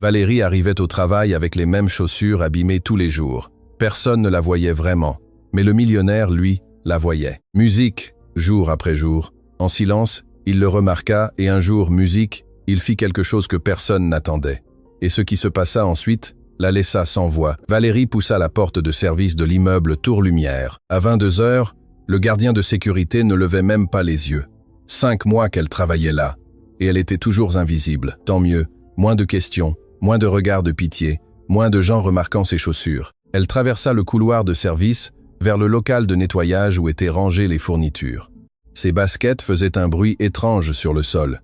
Valérie arrivait au travail avec les mêmes chaussures abîmées tous les jours. Personne ne la voyait vraiment, mais le millionnaire, lui, la voyait. Musique, jour après jour. En silence, il le remarqua et un jour, musique, il fit quelque chose que personne n'attendait. Et ce qui se passa ensuite la laissa sans voix. Valérie poussa la porte de service de l'immeuble Tour Lumière. À 22 heures, le gardien de sécurité ne levait même pas les yeux. 5 mois qu'elle travaillait là, et elle était toujours invisible. Tant mieux, moins de questions, moins de regards de pitié, moins de gens remarquant ses chaussures. Elle traversa le couloir de service vers le local de nettoyage où étaient rangées les fournitures. Ses baskets faisaient un bruit étrange sur le sol.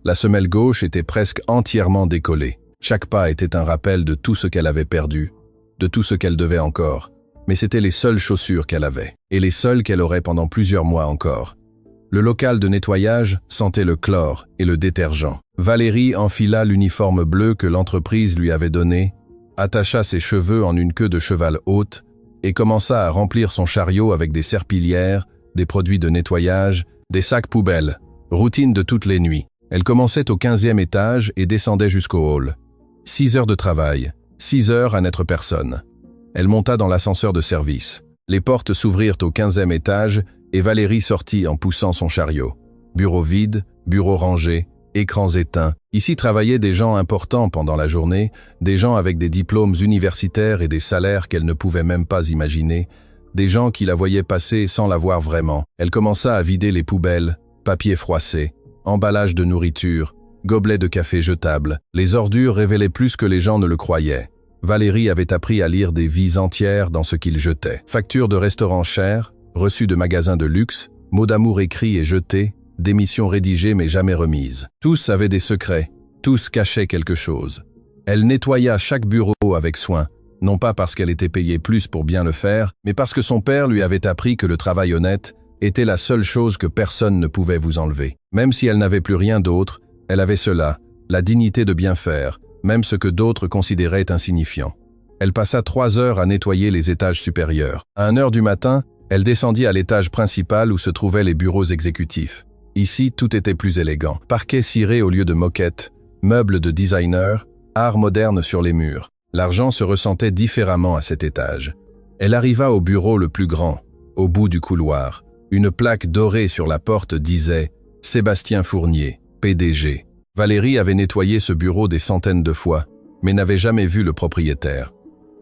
La semelle gauche était presque entièrement décollée. Chaque pas était un rappel de tout ce qu'elle avait perdu, de tout ce qu'elle devait encore. Mais c'étaient les seules chaussures qu'elle avait, et les seules qu'elle aurait pendant plusieurs mois encore. Le local de nettoyage sentait le chlore et le détergent. Valérie enfila l'uniforme bleu que l'entreprise lui avait donné, attacha ses cheveux en une queue de cheval haute et commença à remplir son chariot avec des serpillières, des produits de nettoyage, des sacs poubelles, routine de toutes les nuits. Elle commençait au 15e étage et descendait jusqu'au hall. 6 heures de travail, 6 heures à n'être personne. Elle monta dans l'ascenseur de service. Les portes s'ouvrirent au 15e étage et Valérie sortit en poussant son chariot. Bureau vide, bureau rangé, écrans éteints. Ici travaillaient des gens importants pendant la journée, des gens avec des diplômes universitaires et des salaires qu'elle ne pouvait même pas imaginer, des gens qui la voyaient passer sans la voir vraiment. Elle commença à vider les poubelles, papier froissé, emballage de nourriture, gobelets de café jetables. Les ordures révélaient plus que les gens ne le croyaient. Valérie avait appris à lire des vies entières dans ce qu'ils jetaient. Factures de restaurants chers, reçus de magasins de luxe, mots d'amour écrits et jetés, démissions rédigées mais jamais remises. Tous avaient des secrets, tous cachaient quelque chose. Elle nettoya chaque bureau avec soin, non pas parce qu'elle était payée plus pour bien le faire, mais parce que son père lui avait appris que le travail honnête était la seule chose que personne ne pouvait vous enlever. Même si elle n'avait plus rien d'autre, elle avait cela, la dignité de bien faire, même ce que d'autres considéraient insignifiant. Elle passa 3 heures à nettoyer les étages supérieurs. À 1 heure du matin, elle descendit à l'étage principal où se trouvaient les bureaux exécutifs. Ici, tout était plus élégant. Parquet ciré au lieu de moquette, meubles de designer, art moderne sur les murs. L'argent se ressentait différemment à cet étage. Elle arriva au bureau le plus grand, au bout du couloir. Une plaque dorée sur la porte disait « Sébastien Fournier, PDG ». Valérie avait nettoyé ce bureau des centaines de fois, mais n'avait jamais vu le propriétaire.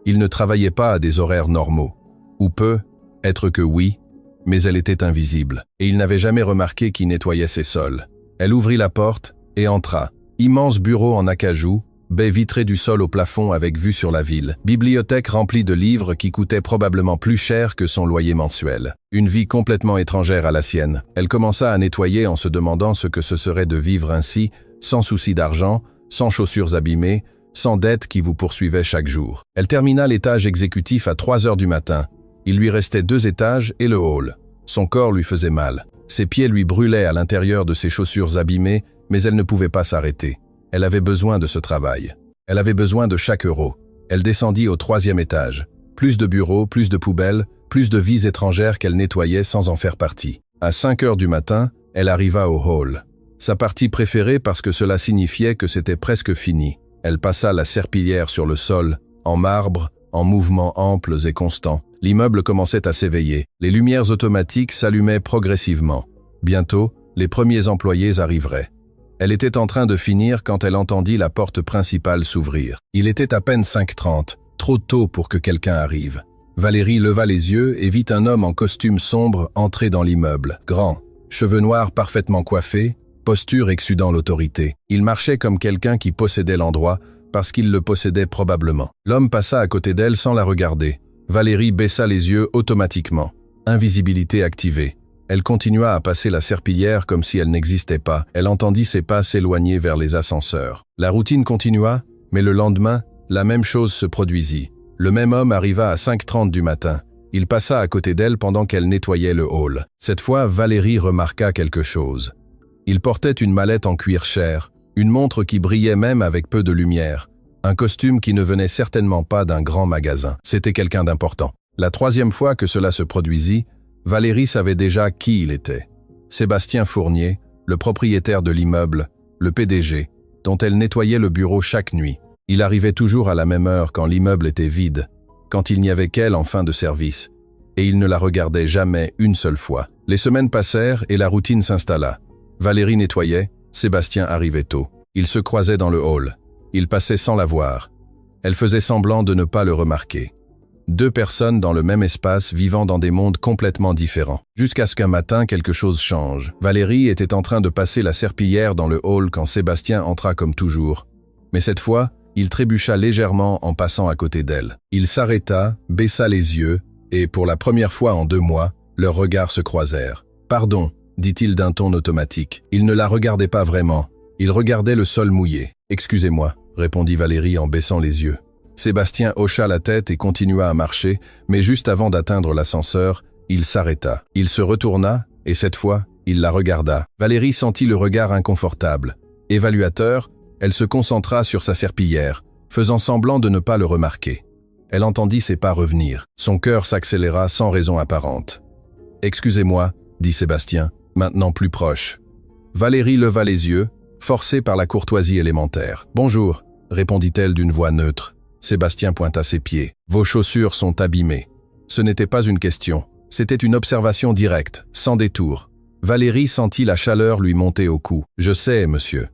Il ne travaillait pas à des horaires normaux. Ou peu, être que oui, mais elle était invisible, et il n'avait jamais remarqué qui nettoyait ses sols. Elle ouvrit la porte et entra. Immense bureau en acajou, baies vitrées du sol au plafond avec vue sur la ville. Bibliothèque remplie de livres qui coûtaient probablement plus cher que son loyer mensuel. Une vie complètement étrangère à la sienne. Elle commença à nettoyer en se demandant ce que ce serait de vivre ainsi, sans souci d'argent, sans chaussures abîmées, sans dettes qui vous poursuivaient chaque jour. Elle termina l'étage exécutif à 3 heures du matin. Il lui restait 2 étages et le hall. Son corps lui faisait mal. Ses pieds lui brûlaient à l'intérieur de ses chaussures abîmées, mais elle ne pouvait pas s'arrêter. Elle avait besoin de ce travail. Elle avait besoin de chaque euro. Elle descendit au 3e étage. Plus de bureaux, plus de poubelles, plus de vies étrangères qu'elle nettoyait sans en faire partie. À 5 heures du matin, elle arriva au hall. Sa partie préférée parce que cela signifiait que c'était presque fini. Elle passa la serpillière sur le sol, en marbre, en mouvements amples et constants. L'immeuble commençait à s'éveiller. Les lumières automatiques s'allumaient progressivement. Bientôt, les premiers employés arriveraient. Elle était en train de finir quand elle entendit la porte principale s'ouvrir. Il était à peine 5h30, trop tôt pour que quelqu'un arrive. Valérie leva les yeux et vit un homme en costume sombre entrer dans l'immeuble. Grand, cheveux noirs parfaitement coiffés, posture exsudant l'autorité. Il marchait comme quelqu'un qui possédait l'endroit, parce qu'il le possédait probablement. L'homme passa à côté d'elle sans la regarder. Valérie baissa les yeux automatiquement. Invisibilité activée. Elle continua à passer la serpillière comme si elle n'existait pas. Elle entendit ses pas s'éloigner vers les ascenseurs. La routine continua, mais le lendemain, la même chose se produisit. Le même homme arriva à 5h30 du matin. Il passa à côté d'elle pendant qu'elle nettoyait le hall. Cette fois, Valérie remarqua quelque chose. Il portait une mallette en cuir chair, une montre qui brillait même avec peu de lumière, un costume qui ne venait certainement pas d'un grand magasin. C'était quelqu'un d'important. La 3e fois que cela se produisit, Valérie savait déjà qui il était. Sébastien Fournier, le propriétaire de l'immeuble, le PDG, dont elle nettoyait le bureau chaque nuit. Il arrivait toujours à la même heure quand l'immeuble était vide, quand il n'y avait qu'elle en fin de service, et il ne la regardait jamais une seule fois. Les semaines passèrent et la routine s'installa. Valérie nettoyait, Sébastien arrivait tôt. Ils se croisaient dans le hall. Il passait sans la voir. Elle faisait semblant de ne pas le remarquer. Deux personnes dans le même espace vivant dans des mondes complètement différents. Jusqu'à ce qu'un matin, quelque chose change. Valérie était en train de passer la serpillière dans le hall quand Sébastien entra comme toujours. Mais cette fois, il trébucha légèrement en passant à côté d'elle. Il s'arrêta, baissa les yeux, et pour la première fois en 2 mois, leurs regards se croisèrent. « Pardon », dit-il d'un ton automatique. Il ne la regardait pas vraiment. Il regardait le sol mouillé. « Excusez-moi », répondit Valérie en baissant les yeux. Sébastien hocha la tête et continua à marcher, mais juste avant d'atteindre l'ascenseur, il s'arrêta. Il se retourna, et cette fois, il la regarda. Valérie sentit le regard inconfortable. Évaluateur, elle se concentra sur sa serpillière, faisant semblant de ne pas le remarquer. Elle entendit ses pas revenir. Son cœur s'accéléra sans raison apparente. « Excusez-moi », dit Sébastien, maintenant plus proche. Valérie leva les yeux, forcée par la courtoisie élémentaire. « Bonjour », répondit-elle d'une voix neutre. Sébastien pointa ses pieds. « Vos chaussures sont abîmées. » Ce n'était pas une question. C'était une observation directe, sans détour. Valérie sentit la chaleur lui monter au cou. « Je sais, monsieur. »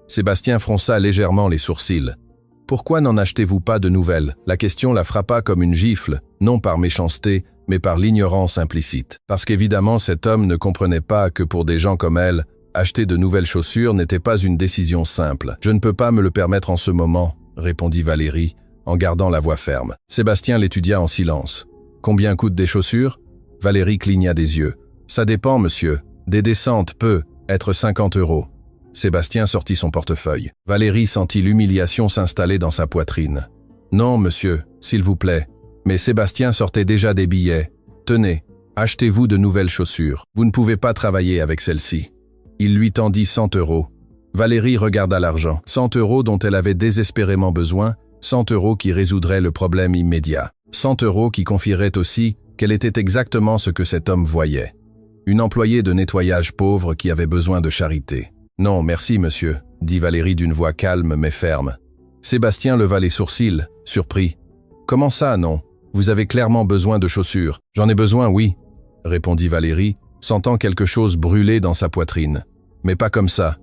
Sébastien fronça légèrement les sourcils. « Pourquoi n'en achetez-vous pas de nouvelles ?» La question la frappa comme une gifle, non par méchanceté, mais par l'ignorance implicite. Parce qu'évidemment cet homme ne comprenait pas que pour des gens comme elle, acheter de nouvelles chaussures n'était pas une décision simple. « Je ne peux pas me le permettre en ce moment », répondit Valérie, en gardant la voix ferme. Sébastien l'étudia en silence. « Combien coûtent des chaussures ?» Valérie cligna des yeux. « Ça dépend, monsieur. Des décentes peut être 50 €. Sébastien sortit son portefeuille. Valérie sentit l'humiliation s'installer dans sa poitrine. « Non, monsieur, s'il vous plaît. » Mais Sébastien sortait déjà des billets. « Tenez, achetez-vous de nouvelles chaussures. Vous ne pouvez pas travailler avec celles-ci. » Il lui tendit 100 €. Valérie regarda l'argent. 100 € dont elle avait désespérément besoin, 100 € qui résoudraient le problème immédiat. 100 € qui confieraient aussi qu'elle était exactement ce que cet homme voyait. Une employée de nettoyage pauvre qui avait besoin de charité. « Non, merci, monsieur », dit Valérie d'une voix calme mais ferme. Sébastien leva les sourcils, surpris. « Comment ça, non? Vous avez clairement besoin de chaussures. »« J'en ai besoin, oui », répondit Valérie, sentant quelque chose brûler dans sa poitrine. « Mais pas comme ça. »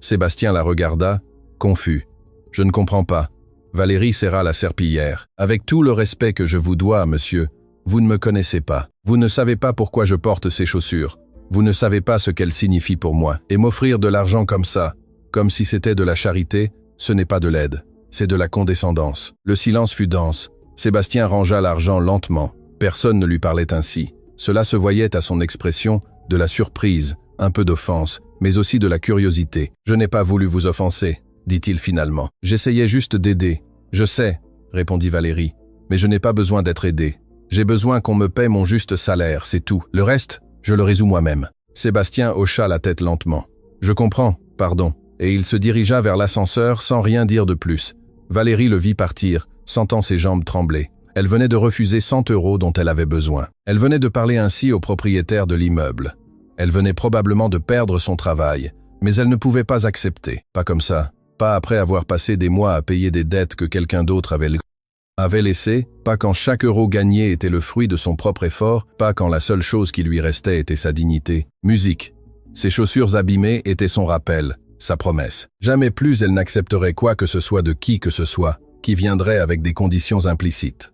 Sébastien la regarda, confus. « Je ne comprends pas. » Valérie serra la serpillière. « Avec tout le respect que je vous dois, monsieur, vous ne me connaissez pas. Vous ne savez pas pourquoi je porte ces chaussures. Vous ne savez pas ce qu'elles signifient pour moi. Et m'offrir de l'argent comme ça, comme si c'était de la charité, ce n'est pas de l'aide. C'est de la condescendance. » Le silence fut dense. Sébastien rangea l'argent lentement. Personne ne lui parlait ainsi. Cela se voyait à son expression, de la surprise, un peu d'offense, mais aussi de la curiosité. « Je n'ai pas voulu vous offenser, » dit-il finalement. « J'essayais juste d'aider. »« Je sais, » répondit Valérie, « mais je n'ai pas besoin d'être aidé. J'ai besoin qu'on me paie mon juste salaire, c'est tout. Le reste, je le résous moi-même. » Sébastien hocha la tête lentement. « Je comprends, pardon. » Et il se dirigea vers l'ascenseur sans rien dire de plus. Valérie le vit partir, sentant ses jambes trembler. Elle venait de refuser 100 € dont elle avait besoin. Elle venait de parler ainsi au propriétaire de l'immeuble. Elle venait probablement de perdre son travail, mais elle ne pouvait pas accepter. Pas comme ça. Pas après avoir passé des mois à payer des dettes que quelqu'un d'autre avait laissées, pas quand chaque euro gagné était le fruit de son propre effort, pas quand la seule chose qui lui restait était sa dignité. Musique. Ses chaussures abîmées étaient son rappel, sa promesse. Jamais plus elle n'accepterait quoi que ce soit de qui que ce soit, qui viendrait avec des conditions implicites.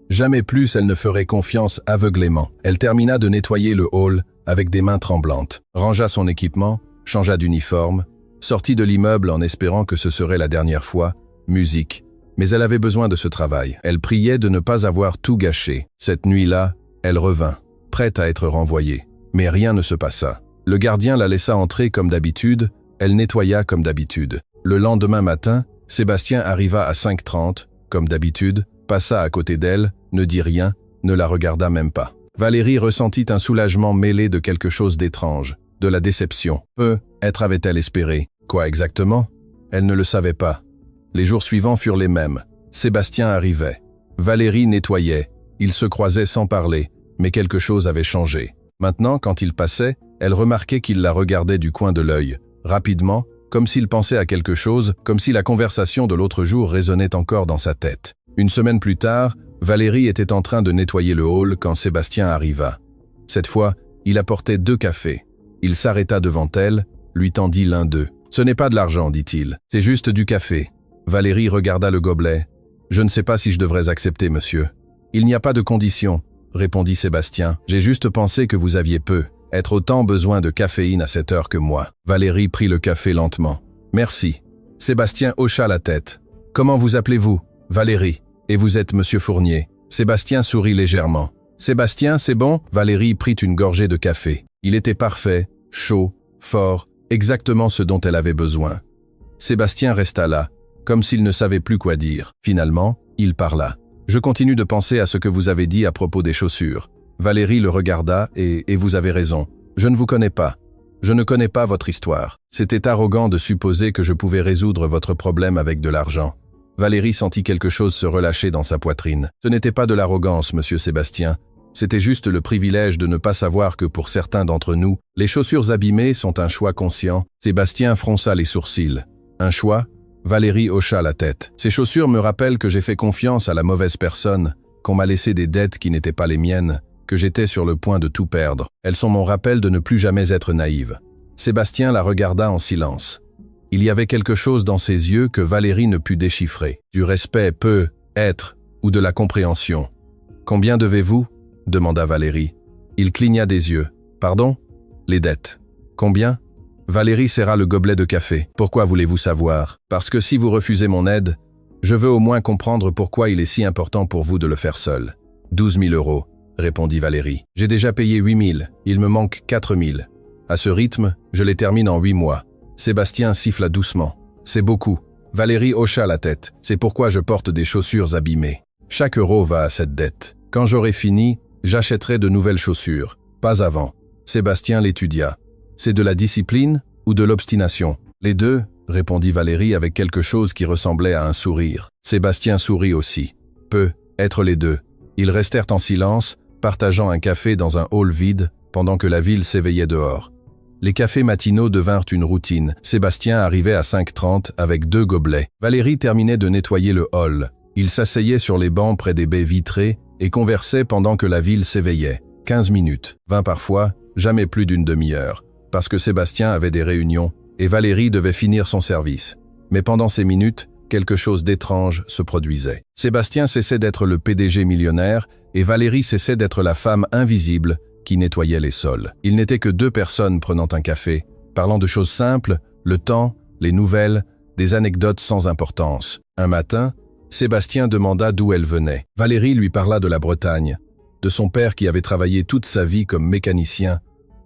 Jamais plus elle ne ferait confiance aveuglément. Elle termina de nettoyer le hall avec des mains tremblantes, rangea son équipement, changea d'uniforme, sortit de l'immeuble en espérant que ce serait la dernière fois, musique. Mais elle avait besoin de ce travail. Elle priait de ne pas avoir tout gâché. Cette nuit-là, elle revint, prête à être renvoyée. Mais rien ne se passa. Le gardien la laissa entrer comme d'habitude, elle nettoya comme d'habitude. Le lendemain matin, Sébastien arriva à 5h30, comme d'habitude, passa à côté d'elle, ne dit rien, ne la regarda même pas. Valérie ressentit un soulagement mêlé de quelque chose d'étrange, de la déception. Peut-être avait-elle espéré. Quoi exactement? Elle ne le savait pas. Les jours suivants furent les mêmes. Sébastien arrivait. Valérie nettoyait. Ils se croisaient sans parler, mais quelque chose avait changé. Maintenant, quand il passait, elle remarquait qu'il la regardait du coin de l'œil, rapidement, comme s'il pensait à quelque chose, comme si la conversation de l'autre jour résonnait encore dans sa tête. Une semaine plus tard, Valérie était en train de nettoyer le hall quand Sébastien arriva. Cette fois, il apportait 2 cafés. Il s'arrêta devant elle, lui tendit l'un d'eux. « Ce n'est pas de l'argent, dit-il. C'est juste du café. » Valérie regarda le gobelet. « Je ne sais pas si je devrais accepter, monsieur. »« Il n'y a pas de condition, » répondit Sébastien. « J'ai juste pensé que vous aviez être autant besoin de caféine à cette heure que moi. » Valérie prit le café lentement. « Merci. » Sébastien hocha la tête. « Comment vous appelez-vous ?»« Valérie. Et vous êtes monsieur Fournier ?» Sébastien sourit légèrement. « Sébastien, c'est bon ?» Valérie prit une gorgée de café. Il était parfait, chaud, fort, exactement ce dont elle avait besoin. Sébastien resta là, comme s'il ne savait plus quoi dire. Finalement, il parla. « Je continue de penser à ce que vous avez dit à propos des chaussures. » Valérie le regarda et vous avez raison. Je ne vous connais pas. Je ne connais pas votre histoire. C'était arrogant de supposer que je pouvais résoudre votre problème avec de l'argent. Valérie sentit quelque chose se relâcher dans sa poitrine. Ce n'était pas de l'arrogance, monsieur Sébastien. C'était juste le privilège de ne pas savoir que pour certains d'entre nous, les chaussures abîmées sont un choix conscient. Sébastien fronça les sourcils. Un choix? Valérie hocha la tête. Ces chaussures me rappellent que j'ai fait confiance à la mauvaise personne, qu'on m'a laissé des dettes qui n'étaient pas les miennes, que j'étais sur le point de tout perdre. Elles sont mon rappel de ne plus jamais être naïve. Sébastien la regarda en silence. Il y avait quelque chose dans ses yeux que Valérie ne put déchiffrer. Du respect peut-être, ou de la compréhension. « Combien devez-vous » demanda Valérie. Il cligna des yeux. « Pardon ?»« Les dettes. »« Combien ?» Valérie serra le gobelet de café. « Pourquoi voulez-vous savoir ?»« Parce que si vous refusez mon aide, je veux au moins comprendre pourquoi il est si important pour vous de le faire seul. »« 12 000 euros, répondit Valérie. « J'ai déjà payé 8 000, il me manque 4 000. À ce rythme, je les termine en 8 mois. » Sébastien siffla doucement. « C'est beaucoup. » Valérie hocha la tête. « C'est pourquoi je porte des chaussures abîmées. Chaque euro va à cette dette. Quand j'aurai fini, j'achèterai de nouvelles chaussures. Pas avant. » Sébastien l'étudia. « C'est de la discipline ou de l'obstination ?»« Les deux, » répondit Valérie avec quelque chose qui ressemblait à un sourire. Sébastien sourit aussi. « Peut-être les deux. » Ils restèrent en silence, partageant un café dans un hall vide, pendant que la ville s'éveillait dehors. Les cafés matinaux devinrent une routine. Sébastien arrivait à 5h30 avec 2 gobelets. Valérie terminait de nettoyer le hall. Ils s'asseyaient sur les bancs près des baies vitrées et conversaient pendant que la ville s'éveillait. 15 minutes, 20 parfois, jamais plus d'une demi-heure, parce que Sébastien avait des réunions et Valérie devait finir son service. Mais pendant ces minutes, quelque chose d'étrange se produisait. Sébastien cessait d'être le PDG millionnaire et Valérie cessait d'être la femme invisible qui nettoyait les sols. Il n'était que 2 personnes prenant un café, parlant de choses simples, le temps, les nouvelles, des anecdotes sans importance. Un matin, Sébastien demanda d'où elle venait. Valérie lui parla de la Bretagne, de son père qui avait travaillé toute sa vie comme mécanicien,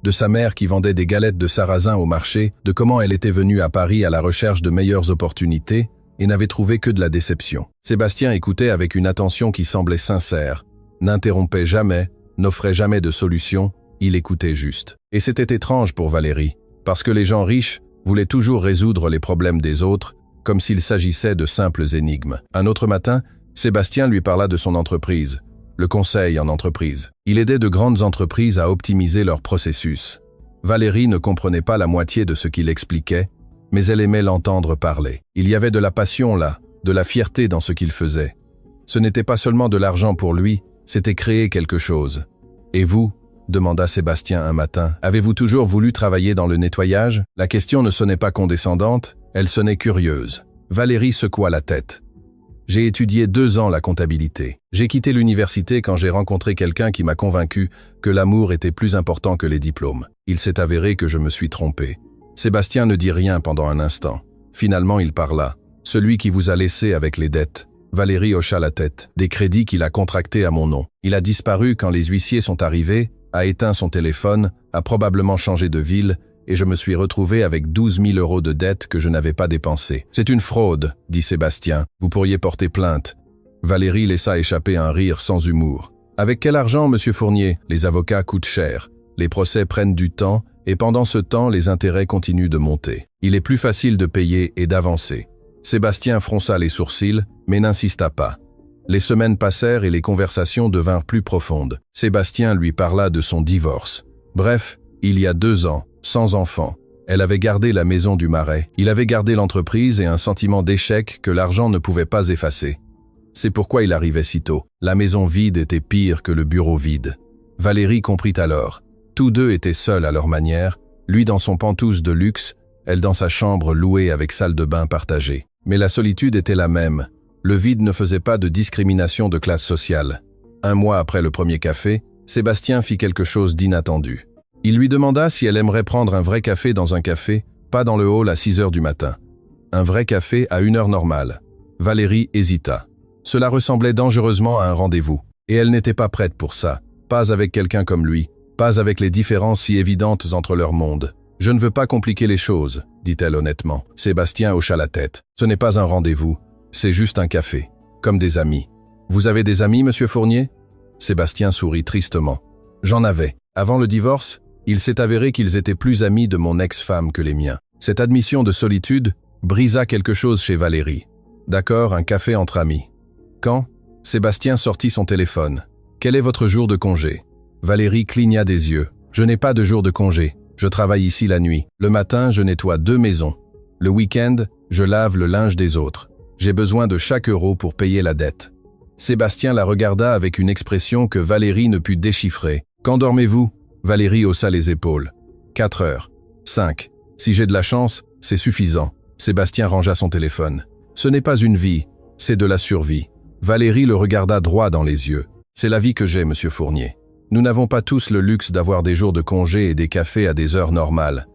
de sa mère qui vendait des galettes de sarrasin au marché, de comment elle était venue à Paris à la recherche de meilleures opportunités et n'avait trouvé que de la déception. Sébastien écoutait avec une attention qui semblait sincère, n'interrompait jamais, n'offrait jamais de solution, il écoutait juste. Et c'était étrange pour Valérie, parce que les gens riches voulaient toujours résoudre les problèmes des autres, comme s'il s'agissait de simples énigmes. Un autre matin, Sébastien lui parla de son entreprise, le conseil en entreprise. Il aidait de grandes entreprises à optimiser leur processus. Valérie ne comprenait pas la moitié de ce qu'il expliquait, mais elle aimait l'entendre parler. Il y avait de la passion là, de la fierté dans ce qu'il faisait. Ce n'était pas seulement de l'argent pour lui, c'était créer quelque chose. « Et vous ?» demanda Sébastien un matin. « Avez-vous toujours voulu travailler dans le nettoyage ?» La question ne sonnait pas condescendante, elle sonnait curieuse. Valérie secoua la tête. « J'ai étudié 2 ans la comptabilité. J'ai quitté l'université quand j'ai rencontré quelqu'un qui m'a convaincu que l'amour était plus important que les diplômes. Il s'est avéré que je me suis trompé. » Sébastien ne dit rien pendant un instant. Finalement, il parla. « Celui qui vous a laissé avec les dettes. » Valérie hocha la tête. « Des crédits qu'il a contractés à mon nom. Il a disparu quand les huissiers sont arrivés, a éteint son téléphone, a probablement changé de ville, et je me suis retrouvé avec 12 000 euros de dettes que je n'avais pas dépensées. C'est une fraude, dit Sébastien. Vous pourriez porter plainte. » Valérie laissa échapper un rire sans humour. « Avec quel argent, monsieur Fournier? Les avocats coûtent cher. Les procès prennent du temps, et pendant ce temps, les intérêts continuent de monter. Il est plus facile de payer et d'avancer. » Sébastien fronça les sourcils, mais n'insista pas. Les semaines passèrent et les conversations devinrent plus profondes. Sébastien lui parla de son divorce. Bref, il y a 2 ans, sans enfant. Elle avait gardé la maison du Marais, il avait gardé l'entreprise et un sentiment d'échec que l'argent ne pouvait pas effacer. C'est pourquoi il arrivait si tôt. La maison vide était pire que le bureau vide. Valérie comprit alors. Tous deux étaient seuls à leur manière, lui dans son penthouse de luxe, elle dans sa chambre louée avec salle de bain partagée. Mais la solitude était la même. Le vide ne faisait pas de discrimination de classe sociale. Un mois après le premier café, Sébastien fit quelque chose d'inattendu. Il lui demanda si elle aimerait prendre un vrai café dans un café, pas dans le hall à 6 heures du matin. Un vrai café à 1 heure normale. Valérie hésita. Cela ressemblait dangereusement à un rendez-vous. Et elle n'était pas prête pour ça. Pas avec quelqu'un comme lui. Pas avec les différences si évidentes entre leurs mondes. « Je ne veux pas compliquer les choses », dit-elle honnêtement. Sébastien hocha la tête. « Ce n'est pas un rendez-vous. C'est juste un café. Comme des amis. »« Vous avez des amis, monsieur Fournier ?» Sébastien sourit tristement. « J'en avais. Avant le divorce, il s'est avéré qu'ils étaient plus amis de mon ex-femme que les miens. Cette admission de solitude brisa quelque chose chez Valérie. D'accord, un café entre amis. Quand ? Sébastien sortit son téléphone. Quel est votre jour de congé ? Valérie cligna des yeux. Je n'ai pas de jour de congé. Je travaille ici la nuit. Le matin, je nettoie 2 maisons. Le week-end, je lave le linge des autres. J'ai besoin de chaque euro pour payer la dette. Sébastien la regarda avec une expression que Valérie ne put déchiffrer. Quand dormez-vous ? Valérie haussa les épaules. 4 heures. 5. Si j'ai de la chance, c'est suffisant. Sébastien rangea son téléphone. Ce n'est pas une vie, c'est de la survie. Valérie le regarda droit dans les yeux. C'est la vie que j'ai, monsieur Fournier. Nous n'avons pas tous le luxe d'avoir des jours de congé et des cafés à des heures normales.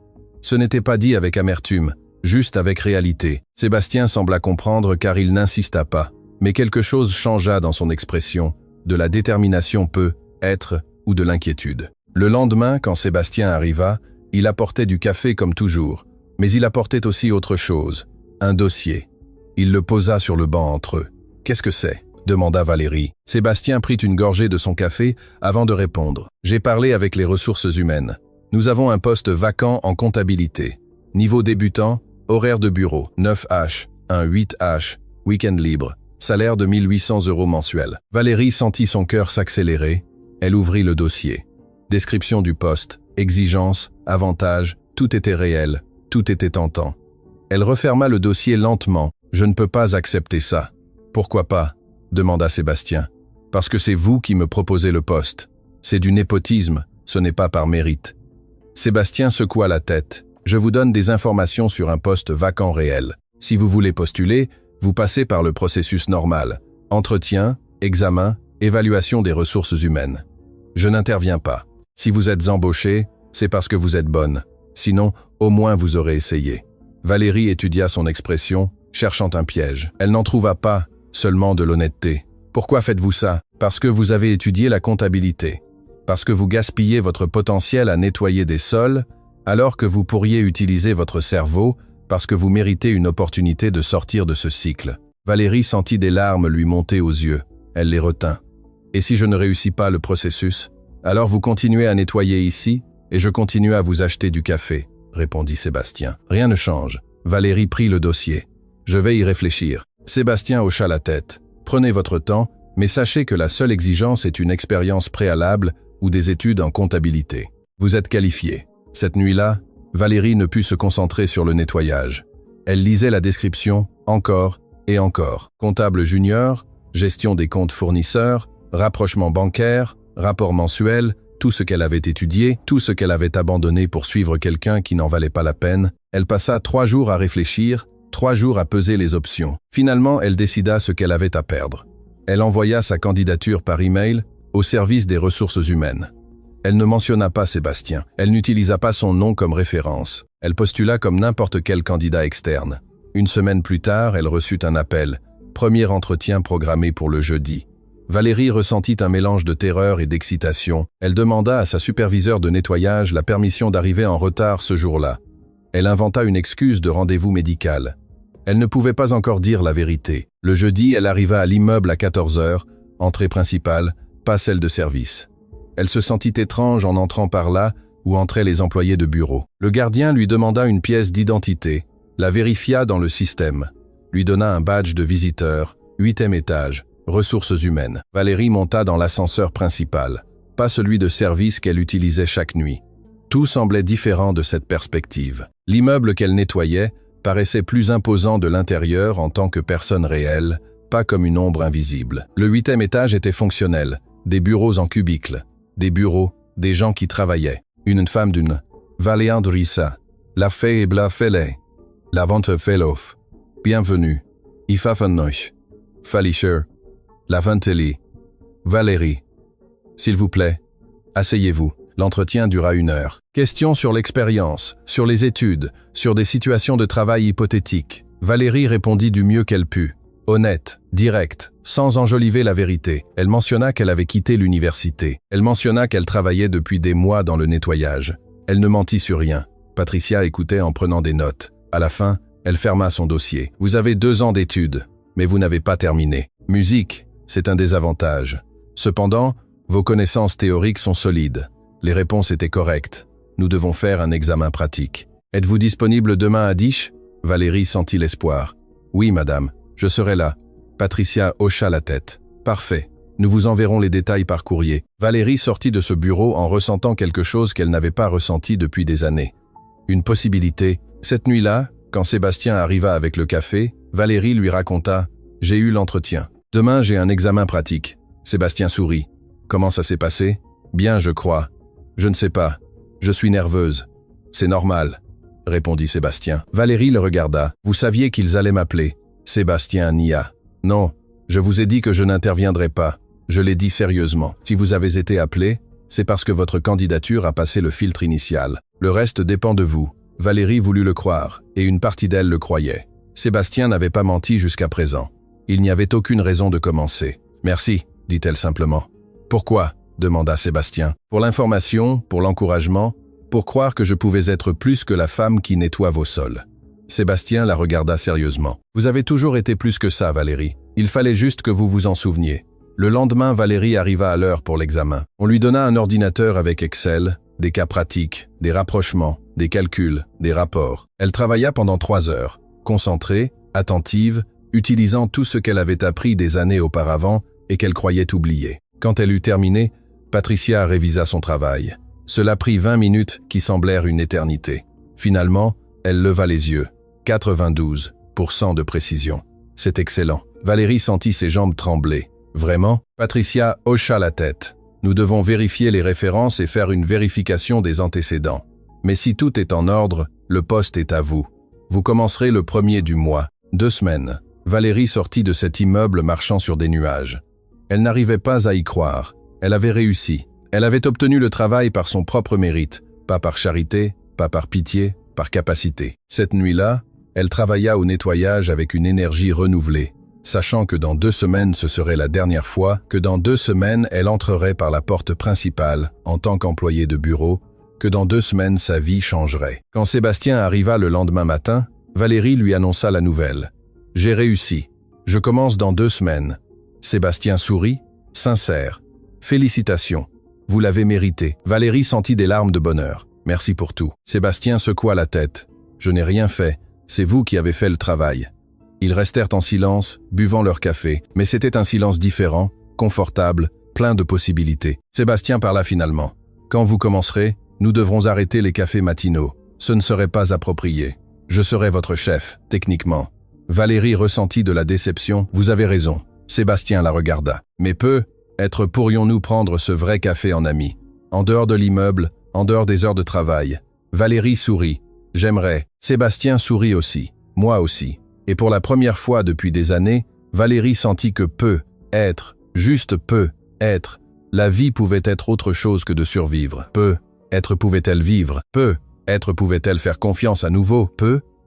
Ce n'était pas dit avec amertume, juste avec réalité. Sébastien sembla comprendre car il n'insista pas. Mais quelque chose changea dans son expression. De la détermination peut être ou de l'inquiétude. Le lendemain, quand Sébastien arriva, il apportait du café comme toujours. Mais il apportait aussi autre chose. Un dossier. Il le posa sur le banc entre eux. « Qu'est-ce que c'est ?» demanda Valérie. Sébastien prit une gorgée de son café avant de répondre. « J'ai parlé avec les ressources humaines. Nous avons un poste vacant en comptabilité. Niveau débutant, horaire de bureau, 9H, 8H, week-end libre, salaire de 1 800 € mensuel. » Valérie sentit son cœur s'accélérer. Elle ouvrit le dossier. Description du poste, exigences, avantages, tout était réel, tout était tentant. Elle referma le dossier lentement. « Je ne peux pas accepter ça. »« Pourquoi pas ?» demanda Sébastien. « Parce que c'est vous qui me proposez le poste. C'est du népotisme, ce n'est pas par mérite. » Sébastien secoua la tête. « Je vous donne des informations sur un poste vacant réel. Si vous voulez postuler, vous passez par le processus normal. Entretien, examen, évaluation des ressources humaines. Je n'interviens pas. Si vous êtes embauché, c'est parce que vous êtes bonne. Sinon, au moins vous aurez essayé. » Valérie étudia son expression, cherchant un piège. Elle n'en trouva pas, seulement de l'honnêteté. « Pourquoi faites-vous ça ? Parce que vous avez étudié la comptabilité. Parce que vous gaspillez votre potentiel à nettoyer des sols, alors que vous pourriez utiliser votre cerveau, parce que vous méritez une opportunité de sortir de ce cycle. » Valérie sentit des larmes lui monter aux yeux. Elle les retint. « Et si je ne réussis pas le processus ? Alors vous continuez à nettoyer ici, et je continue à vous acheter du café, » répondit Sébastien. « Rien ne change. » Valérie prit le dossier. « Je vais y réfléchir. » Sébastien hocha la tête. « Prenez votre temps, mais sachez que la seule exigence est une expérience préalable ou des études en comptabilité. Vous êtes qualifié. » Cette nuit-là, Valérie ne put se concentrer sur le nettoyage. Elle lisait la description encore et encore. Comptable junior, gestion des comptes fournisseurs, rapprochement bancaire, rapport mensuel, tout ce qu'elle avait étudié, tout ce qu'elle avait abandonné pour suivre quelqu'un qui n'en valait pas la peine. Elle passa 3 jours à réfléchir, 3 jours à peser les options. Finalement, elle décida ce qu'elle avait à perdre. Elle envoya sa candidature par email au service des ressources humaines. Elle ne mentionna pas Sébastien. Elle n'utilisa pas son nom comme référence. Elle postula comme n'importe quel candidat externe. 1 semaine plus tard, elle reçut un appel. Premier entretien programmé pour le jeudi. Valérie ressentit un mélange de terreur et d'excitation. Elle demanda à sa superviseure de nettoyage la permission d'arriver en retard ce jour-là. Elle inventa une excuse de rendez-vous médical. Elle ne pouvait pas encore dire la vérité. Le jeudi, elle arriva à l'immeuble à 14 heures, entrée principale, pas celle de service. Elle se sentit étrange en entrant par là où entraient les employés de bureau. Le gardien lui demanda une pièce d'identité, la vérifia dans le système, lui donna un badge de visiteur, 8e étage, ressources humaines. Valérie monta dans l'ascenseur principal, pas celui de service qu'elle utilisait chaque nuit. Tout semblait différent de cette perspective. L'immeuble qu'elle nettoyait paraissait plus imposant de l'intérieur en tant que personne réelle, pas comme une ombre invisible. Le 8e étage était fonctionnel, des bureaux en cubicle, des bureaux, des gens qui travaillaient. Une femme d'une Valéandrissa, la faible felle, la vente felof, bienvenue, Ifafennoch, Falischer, la Venteli, Valérie. S'il vous plaît, asseyez-vous. L'entretien dura 1 heure. Questions sur l'expérience, sur les études, sur des situations de travail hypothétiques. Valérie répondit du mieux qu'elle put. Honnête, directe, sans enjoliver la vérité. Elle mentionna qu'elle avait quitté l'université. Elle mentionna qu'elle travaillait depuis des mois dans le nettoyage. Elle ne mentit sur rien. Patricia écoutait en prenant des notes. À la fin, elle ferma son dossier. Vous avez 2 ans d'études, mais vous n'avez pas terminé. Musique, c'est un désavantage. Cependant, vos connaissances théoriques sont solides. Les réponses étaient correctes. Nous devons faire un examen pratique. Êtes-vous disponible demain à 10 ? Valérie sentit l'espoir. Oui, madame, je serai là. Patricia hocha la tête. Parfait. Nous vous enverrons les détails par courrier. Valérie sortit de ce bureau en ressentant quelque chose qu'elle n'avait pas ressenti depuis des années. Une possibilité. Cette nuit-là, quand Sébastien arriva avec le café, Valérie lui raconta « J'ai eu l'entretien. Demain, j'ai un examen pratique. » Sébastien sourit. « Comment ça s'est passé ? » « Bien, je crois. »« Je ne sais pas. Je suis nerveuse. »« C'est normal. » répondit Sébastien. Valérie le regarda. « Vous saviez qu'ils allaient m'appeler. » Sébastien nia. « Non, je vous ai dit que je n'interviendrai pas. Je l'ai dit sérieusement. Si vous avez été appelé, c'est parce que votre candidature a passé le filtre initial. Le reste dépend de vous. » Valérie voulut le croire, et une partie d'elle le croyait. Sébastien n'avait pas menti jusqu'à présent. Il n'y avait aucune raison de commencer. « Merci, » dit-elle simplement. « Pourquoi ?» demanda Sébastien. « Pour l'information, pour l'encouragement, pour croire que je pouvais être plus que la femme qui nettoie vos sols. » Sébastien la regarda sérieusement. « Vous avez toujours été plus que ça, Valérie. Il fallait juste que vous vous en souveniez. » Le lendemain, Valérie arriva à l'heure pour l'examen. On lui donna un ordinateur avec Excel, des cas pratiques, des rapprochements, des calculs, des rapports. Elle travailla pendant 3 heures, concentrée, attentive, utilisant tout ce qu'elle avait appris des années auparavant et qu'elle croyait oublier. Quand elle eut terminé, Patricia révisa son travail. Cela prit 20 minutes qui semblèrent une éternité. Finalement, elle leva les yeux. 92% de précision. C'est excellent. Valérie sentit ses jambes trembler. Vraiment ? Patricia hocha la tête. Nous devons vérifier les références et faire une vérification des antécédents. Mais si tout est en ordre, le poste est à vous. Vous commencerez le 1er du mois. 2 semaines. Valérie sortit de cet immeuble marchant sur des nuages. Elle n'arrivait pas à y croire. Elle avait réussi. Elle avait obtenu le travail par son propre mérite, pas par charité, pas par pitié, par capacité. Cette nuit-là, elle travailla au nettoyage avec une énergie renouvelée, sachant que dans 2 semaines ce serait la dernière fois, que dans 2 semaines elle entrerait par la porte principale en tant qu'employée de bureau, que dans 2 semaines sa vie changerait. Quand Sébastien arriva le lendemain matin, Valérie lui annonça la nouvelle. « J'ai réussi. Je commence dans 2 semaines. » Sébastien sourit, sincère. « Félicitations. Vous l'avez mérité. » Valérie sentit des larmes de bonheur. « Merci pour tout. » Sébastien secoua la tête. « Je n'ai rien fait. C'est vous qui avez fait le travail. » Ils restèrent en silence, buvant leur café, mais c'était un silence différent, confortable, plein de possibilités. Sébastien parla finalement. « Quand vous commencerez, nous devrons arrêter les cafés matinaux. Ce ne serait pas approprié. Je serai votre chef, techniquement. » Valérie ressentit de la déception. « Vous avez raison. » Sébastien la regarda. « Mais pourrions-nous prendre ce vrai café en amis, en dehors de l'immeuble, en dehors des heures de travail ?» Valérie sourit. « J'aimerais. » Sébastien sourit aussi. « Moi aussi. » Et pour la première fois depuis des années, Valérie sentit que juste peut être, la vie pouvait être autre chose que de survivre. Être pouvait-elle vivre? Être pouvait-elle faire confiance à nouveau?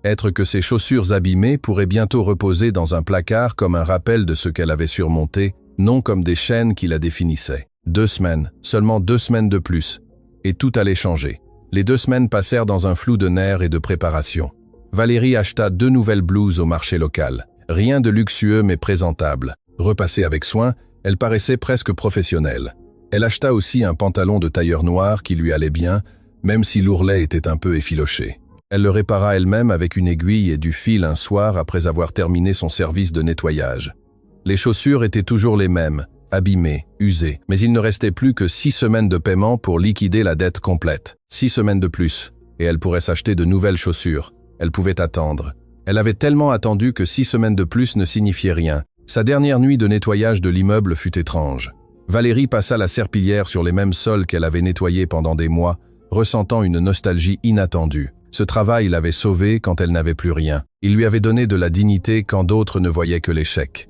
Être que ses chaussures abîmées pourraient bientôt reposer dans un placard comme un rappel de ce qu'elle avait surmonté, non comme des chaînes qui la définissaient. 2 semaines, seulement 2 semaines de plus. Et tout allait changer. Les 2 semaines passèrent dans un flou de nerfs et de préparation. Valérie acheta 2 nouvelles blouses au marché local. Rien de luxueux mais présentable. Repassée avec soin, elle paraissait presque professionnelle. Elle acheta aussi un pantalon de tailleur noir qui lui allait bien, même si l'ourlet était un peu effiloché. Elle le répara elle-même avec une aiguille et du fil un soir après avoir terminé son service de nettoyage. Les chaussures étaient toujours les mêmes, abîmée, usée. Mais il ne restait plus que 6 semaines de paiement pour liquider la dette complète. 6 semaines de plus, et elle pourrait s'acheter de nouvelles chaussures. Elle pouvait attendre. Elle avait tellement attendu que 6 semaines de plus ne signifiaient rien. Sa dernière nuit de nettoyage de l'immeuble fut étrange. Valérie passa la serpillière sur les mêmes sols qu'elle avait nettoyés pendant des mois, ressentant une nostalgie inattendue. Ce travail l'avait sauvée quand elle n'avait plus rien. Il lui avait donné de la dignité quand d'autres ne voyaient que l'échec.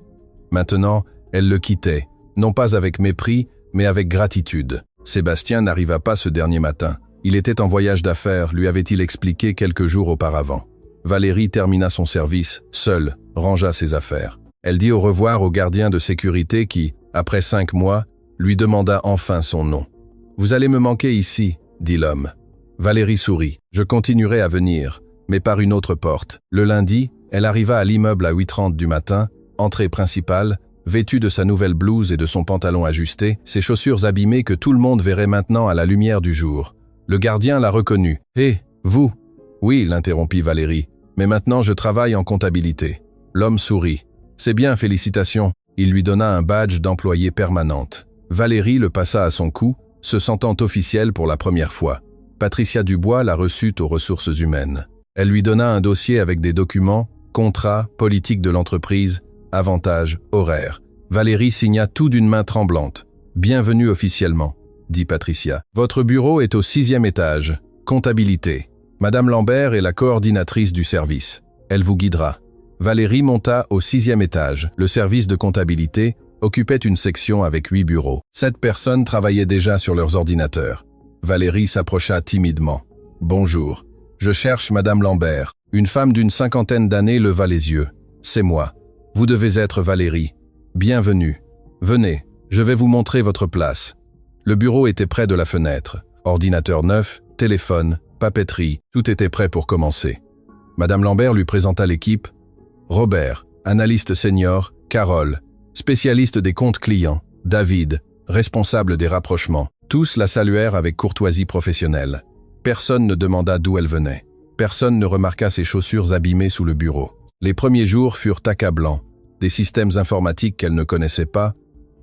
Maintenant, elle le quittait, non pas avec mépris, mais avec gratitude. Sébastien n'arriva pas ce dernier matin. Il était en voyage d'affaires, lui avait-il expliqué quelques jours auparavant. Valérie termina son service, seule, rangea ses affaires. Elle dit au revoir au gardien de sécurité qui, après 5 mois, lui demanda enfin son nom. « Vous allez me manquer ici », dit l'homme. Valérie sourit. « Je continuerai à venir, mais par une autre porte. » Le lundi, elle arriva à l'immeuble à 8h30 du matin, entrée principale, vêtue de sa nouvelle blouse et de son pantalon ajusté, ses chaussures abîmées que tout le monde verrait maintenant à la lumière du jour. Le gardien la reconnut. « Hé, vous ?» ?»« Oui, l'interrompit Valérie, mais maintenant je travaille en comptabilité. » L'homme sourit. « C'est bien, félicitations. » Il lui donna un badge d'employée permanente. Valérie le passa à son cou, se sentant officielle pour la première fois. Patricia Dubois la reçut aux ressources humaines. Elle lui donna un dossier avec des documents, contrats, politique de l'entreprise, avantages, horaires. Valérie signa tout d'une main tremblante. « Bienvenue officiellement », dit Patricia. « Votre bureau est au 6e étage. Comptabilité. Madame Lambert est la coordinatrice du service. Elle vous guidera. » Valérie monta au 6e étage. Le service de comptabilité occupait une section avec 8 bureaux. 7 personnes travaillaient déjà sur leurs ordinateurs. Valérie s'approcha timidement. « Bonjour. Je cherche Madame Lambert. » Une femme d'une 50aine d'années leva les yeux. « C'est moi. Vous devez être Valérie. Bienvenue. Venez, je vais vous montrer votre place. » Le bureau était près de la fenêtre. Ordinateur neuf, téléphone, papeterie, tout était prêt pour commencer. Madame Lambert lui présenta l'équipe. Robert, analyste senior, Carole, spécialiste des comptes clients, David, responsable des rapprochements. Tous la saluèrent avec courtoisie professionnelle. Personne ne demanda d'où elle venait. Personne ne remarqua ses chaussures abîmées sous le bureau. Les premiers jours furent accablants. Des systèmes informatiques qu'elle ne connaissait pas,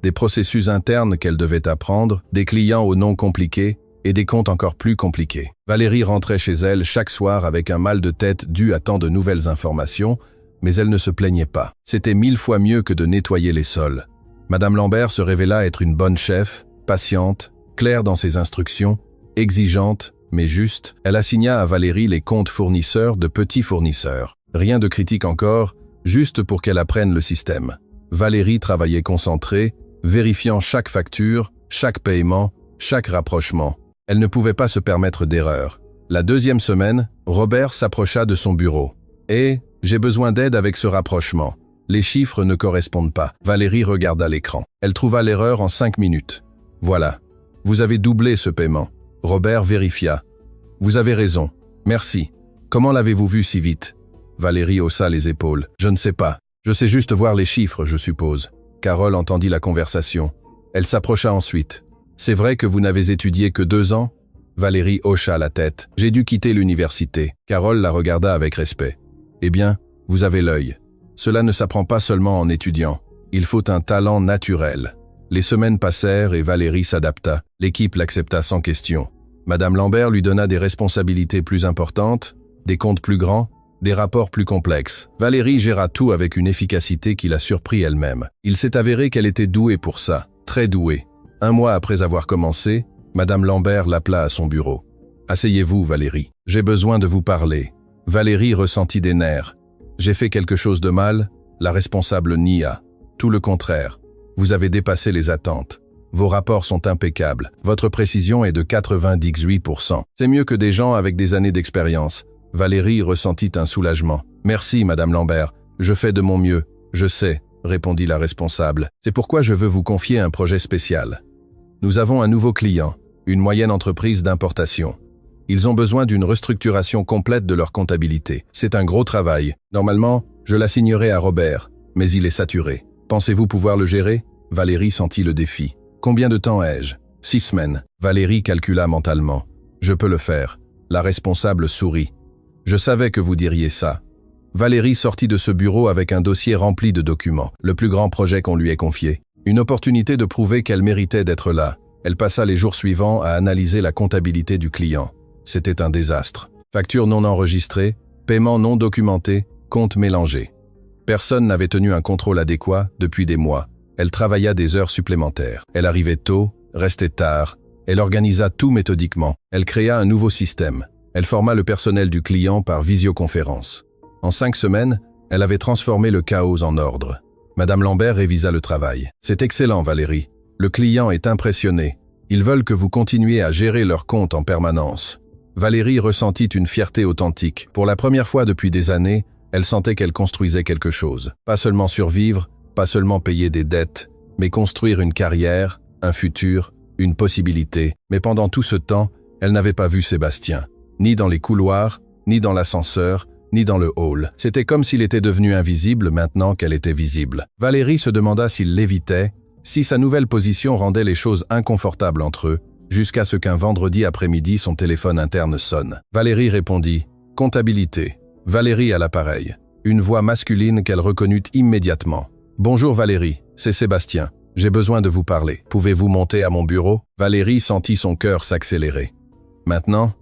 des processus internes qu'elle devait apprendre, des clients aux noms compliqués et des comptes encore plus compliqués. Valérie rentrait chez elle chaque soir avec un mal de tête dû à tant de nouvelles informations, mais elle ne se plaignait pas. C'était 1000 fois mieux que de nettoyer les sols. Madame Lambert se révéla être une bonne chef, patiente, claire dans ses instructions, exigeante, mais juste. Elle assigna à Valérie les comptes fournisseurs de petits fournisseurs. Rien de critique encore, juste pour qu'elle apprenne le système. Valérie travaillait concentrée, vérifiant chaque facture, chaque paiement, chaque rapprochement. Elle ne pouvait pas se permettre d'erreur. La 2e semaine, Robert s'approcha de son bureau. « Et j'ai besoin d'aide avec ce rapprochement. Les chiffres ne correspondent pas. » Valérie regarda l'écran. Elle trouva l'erreur en 5 minutes. « Voilà. Vous avez doublé ce paiement. » Robert vérifia. « Vous avez raison. Merci. Comment l'avez-vous vu si vite ?» Valérie haussa les épaules. « Je ne sais pas. Je sais juste voir les chiffres, je suppose. » Carole entendit la conversation. Elle s'approcha ensuite. « C'est vrai que vous n'avez étudié que 2 ans ?» Valérie hocha la tête. « J'ai dû quitter l'université. » Carole la regarda avec respect. « Eh bien, vous avez l'œil. Cela ne s'apprend pas seulement en étudiant. Il faut un talent naturel. » Les semaines passèrent et Valérie s'adapta. L'équipe l'accepta sans question. Madame Lambert lui donna des responsabilités plus importantes, des comptes plus grands, des rapports plus complexes. Valérie géra tout avec une efficacité qui la surprit elle-même. Il s'est avéré qu'elle était douée pour ça, très douée. 1 mois après avoir commencé, Madame Lambert l'appela à son bureau. « Asseyez-vous, Valérie. J'ai besoin de vous parler. » Valérie ressentit des nerfs. « J'ai fait quelque chose de mal ?» La responsable nia. « Tout le contraire. Vous avez dépassé les attentes. Vos rapports sont impeccables. Votre précision est de 98%. C'est mieux que des gens avec des années d'expérience. » Valérie ressentit un soulagement. « Merci, Madame Lambert. Je fais de mon mieux. Je sais, » répondit la responsable. « C'est pourquoi je veux vous confier un projet spécial. Nous avons un nouveau client, une moyenne entreprise d'importation. Ils ont besoin d'une restructuration complète de leur comptabilité. C'est un gros travail. Normalement, je l'assignerai à Robert, mais il est saturé. Pensez-vous pouvoir le gérer ?» Valérie sentit le défi. « Combien de temps ai-je » ? 6 semaines. Valérie calcula mentalement. « Je peux le faire. » La responsable sourit. « Je savais que vous diriez ça. » Valérie sortit de ce bureau avec un dossier rempli de documents, le plus grand projet qu'on lui ait confié. Une opportunité de prouver qu'elle méritait d'être là. Elle passa les jours suivants à analyser la comptabilité du client. C'était un désastre. Factures non enregistrées, paiements non documentés, comptes mélangés. Personne n'avait tenu un contrôle adéquat depuis des mois. Elle travailla des heures supplémentaires. Elle arrivait tôt, restait tard. Elle organisa tout méthodiquement. Elle créa un nouveau système. Elle forma le personnel du client par visioconférence. En 5 semaines, elle avait transformé le chaos en ordre. Madame Lambert révisa le travail. « C'est excellent, Valérie. Le client est impressionné. Ils veulent que vous continuiez à gérer leur compte en permanence. » Valérie ressentit une fierté authentique. Pour la première fois depuis des années, elle sentait qu'elle construisait quelque chose. Pas seulement survivre, pas seulement payer des dettes, mais construire une carrière, un futur, une possibilité. Mais pendant tout ce temps, elle n'avait pas vu Sébastien. Ni dans les couloirs, ni dans l'ascenseur, ni dans le hall. C'était comme s'il était devenu invisible maintenant qu'elle était visible. Valérie se demanda s'il l'évitait, si sa nouvelle position rendait les choses inconfortables entre eux, jusqu'à ce qu'un vendredi après-midi son téléphone interne sonne. Valérie répondit « Comptabilité ». Valérie à l'appareil. Une voix masculine qu'elle reconnut immédiatement. « Bonjour Valérie, c'est Sébastien. J'ai besoin de vous parler. Pouvez-vous monter à mon bureau ?» Valérie sentit son cœur s'accélérer. « Maintenant ?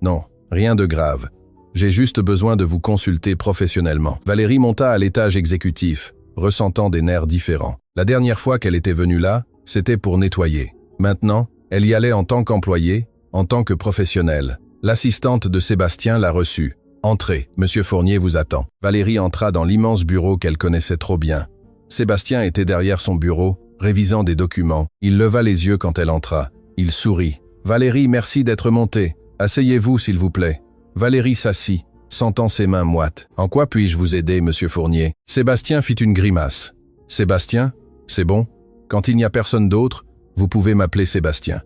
Non, rien de grave. J'ai juste besoin de vous consulter professionnellement. » Valérie monta à l'étage exécutif, ressentant des nerfs différents. La dernière fois qu'elle était venue là, c'était pour nettoyer. Maintenant, elle y allait en tant qu'employée, en tant que professionnelle. L'assistante de Sébastien l'a reçue. « Entrez, Monsieur Fournier vous attend. » Valérie entra dans l'immense bureau qu'elle connaissait trop bien. Sébastien était derrière son bureau, révisant des documents. Il leva les yeux quand elle entra. Il sourit. « Valérie, merci d'être montée. Asseyez-vous, s'il vous plaît. » Valérie s'assit, sentant ses mains moites. « En quoi puis-je vous aider, Monsieur Fournier ?» Sébastien fit une grimace. « Sébastien, c'est bon. Quand il n'y a personne d'autre, vous pouvez m'appeler Sébastien. »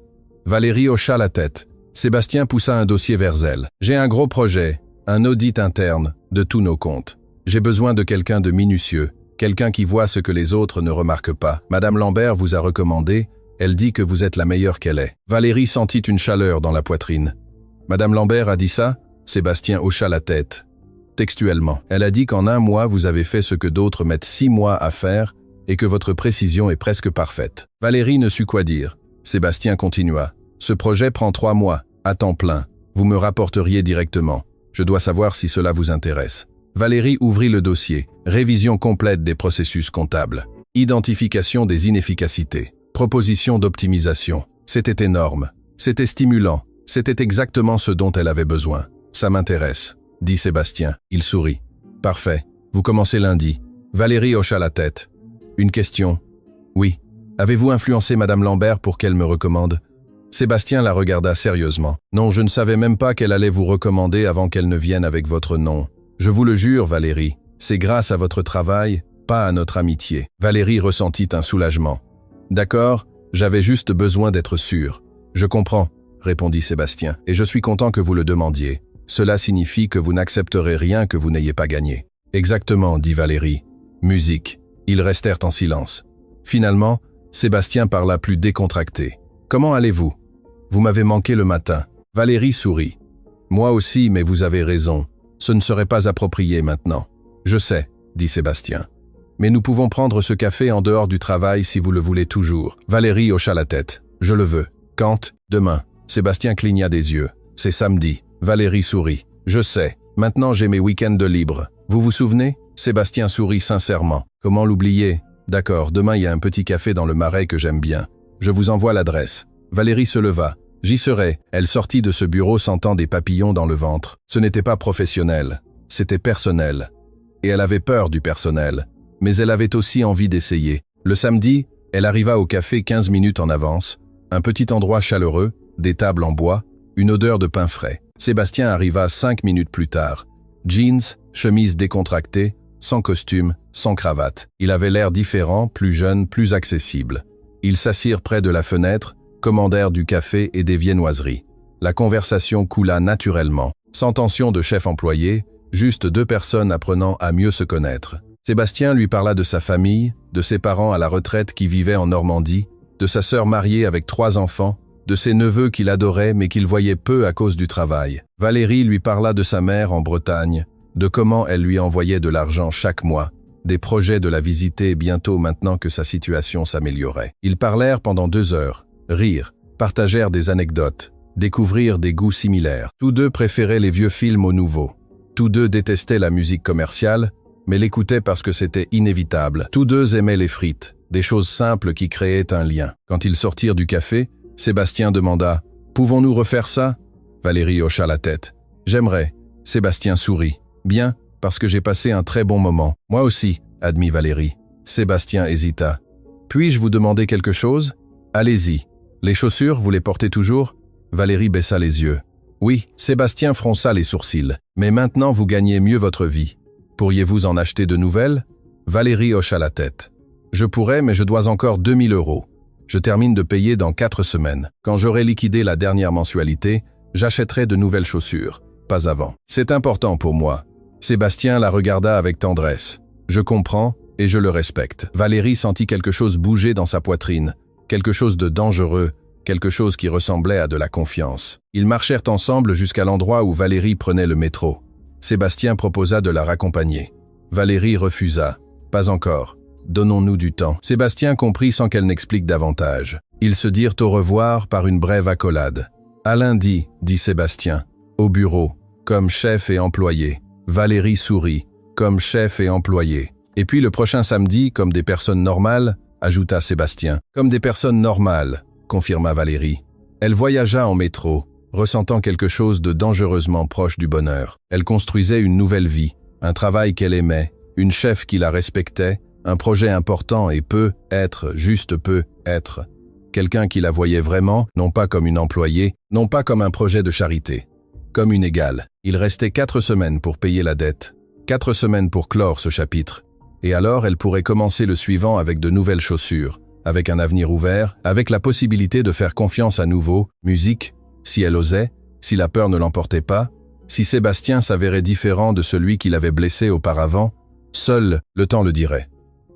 Valérie hocha la tête. Sébastien poussa un dossier vers elle. « J'ai un gros projet, un audit interne de tous nos comptes. J'ai besoin de quelqu'un de minutieux, quelqu'un qui voit ce que les autres ne remarquent pas. Madame Lambert vous a recommandé, elle dit que vous êtes la meilleure qu'elle est. » Valérie sentit une chaleur dans la poitrine. « Madame Lambert a dit ça ?» Sébastien hocha la tête. Textuellement, elle a dit qu'en 1 mois vous avez fait ce que d'autres mettent 6 mois à faire et que votre précision est presque parfaite. Valérie ne sut quoi dire. Sébastien continua. Ce projet prend 3 mois, à temps plein. Vous me rapporteriez directement. Je dois savoir si cela vous intéresse. Valérie ouvrit le dossier. Révision complète des processus comptables. Identification des inefficacités. Proposition d'optimisation. C'était énorme. C'était stimulant. C'était exactement ce dont elle avait besoin. Ça m'intéresse, dit Sébastien. Il sourit. Parfait. Vous commencez lundi. Valérie hocha la tête. Une question. Oui. Avez-vous influencé Madame Lambert pour qu'elle me recommande? Sébastien la regarda sérieusement. Non, je ne savais même pas qu'elle allait vous recommander avant qu'elle ne vienne avec votre nom. Je vous le jure, Valérie, c'est grâce à votre travail, pas à notre amitié. Valérie ressentit un soulagement. D'accord, j'avais juste besoin d'être sûr. Je comprends, répondit Sébastien, et je suis content que vous le demandiez. Cela signifie que vous n'accepterez rien que vous n'ayez pas gagné. Exactement, dit Valérie. Musique. Ils restèrent en silence. Finalement, Sébastien parla plus décontracté. Comment allez-vous? Vous m'avez manqué le matin. Valérie sourit. Moi aussi, mais vous avez raison. Ce ne serait pas approprié maintenant. Je sais, dit Sébastien. Mais nous pouvons prendre ce café en dehors du travail si vous le voulez toujours. Valérie hocha la tête. Je le veux. Quand? Demain. Sébastien cligna des yeux. C'est samedi. Valérie sourit. Je sais. Maintenant j'ai mes week-ends de libre. Vous vous souvenez? Sébastien sourit sincèrement. Comment l'oublier? D'accord, demain il y a un petit café dans le Marais que j'aime bien. Je vous envoie l'adresse. Valérie se leva. J'y serai. Elle sortit de ce bureau sentant des papillons dans le ventre. Ce n'était pas professionnel. C'était personnel. Et elle avait peur du personnel. Mais elle avait aussi envie d'essayer. Le samedi, elle arriva au café 15 minutes en avance. Un petit endroit chaleureux, des tables en bois, une odeur de pain frais. Sébastien arriva 5 minutes plus tard. Jeans, chemise décontractée, sans costume, sans cravate. Il avait l'air différent, plus jeune, plus accessible. Ils s'assirent près de la fenêtre, commandèrent du café et des viennoiseries. La conversation coula naturellement, sans tension de chef employé, juste 2 personnes apprenant à mieux se connaître. Sébastien lui parla de sa famille, de ses parents à la retraite qui vivaient en Normandie, de sa sœur mariée avec 3 enfants, de ses neveux qu'il adorait mais qu'il voyait peu à cause du travail. Valérie lui parla de sa mère en Bretagne, de comment elle lui envoyait de l'argent chaque mois, des projets de la visiter bientôt maintenant que sa situation s'améliorait. Ils parlèrent pendant 2 heures, rirent, partagèrent des anecdotes, découvrirent des goûts similaires. Tous deux préféraient les vieux films aux nouveaux. Tous deux détestaient la musique commerciale, mais l'écoutaient parce que c'était inévitable. Tous deux aimaient les frites, des choses simples qui créaient un lien. Quand ils sortirent du café, Sébastien demanda « Pouvons-nous refaire ça ?» Valérie hocha la tête. « J'aimerais. » Sébastien sourit. « Bien, parce que j'ai passé un très bon moment. »« Moi aussi, » admit Valérie. Sébastien hésita. « Puis-je vous demander quelque chose ?»« Allez-y. Les chaussures, vous les portez toujours ?» Valérie baissa les yeux. « Oui. » Sébastien fronça les sourcils. « Mais maintenant vous gagnez mieux votre vie. Pourriez-vous en acheter de nouvelles ?» Valérie hocha la tête. « Je pourrais, mais je dois encore 2000 €. Je termine de payer dans 4 semaines. Quand j'aurai liquidé la dernière mensualité, j'achèterai de nouvelles chaussures. Pas avant. C'est important pour moi. » Sébastien la regarda avec tendresse. « Je comprends et je le respecte. » Valérie sentit quelque chose bouger dans sa poitrine, quelque chose de dangereux, quelque chose qui ressemblait à de la confiance. Ils marchèrent ensemble jusqu'à l'endroit où Valérie prenait le métro. Sébastien proposa de la raccompagner. Valérie refusa. « Pas encore. Donnons-nous du temps. » Sébastien comprit sans qu'elle n'explique davantage. Ils se dirent au revoir par une brève accolade. « À lundi, » dit Sébastien. « Au bureau, comme chef et employé. » Valérie sourit. « Comme chef et employé. » Et puis le prochain samedi, comme des personnes normales, ajouta Sébastien. « Comme des personnes normales, » confirma Valérie. Elle voyagea en métro, ressentant quelque chose de dangereusement proche du bonheur. Elle construisait une nouvelle vie, un travail qu'elle aimait, une chef qui la respectait, un projet important et juste peut être, quelqu'un qui la voyait vraiment, non pas comme une employée, non pas comme un projet de charité, comme une égale. Il restait 4 semaines pour payer la dette, 4 semaines pour clore ce chapitre, et alors elle pourrait commencer le suivant avec de nouvelles chaussures, avec un avenir ouvert, avec la possibilité de faire confiance à nouveau, musique, si elle osait, si la peur ne l'emportait pas, si Sébastien s'avérait différent de celui qui l'avait blessé auparavant, seul le temps le dirait.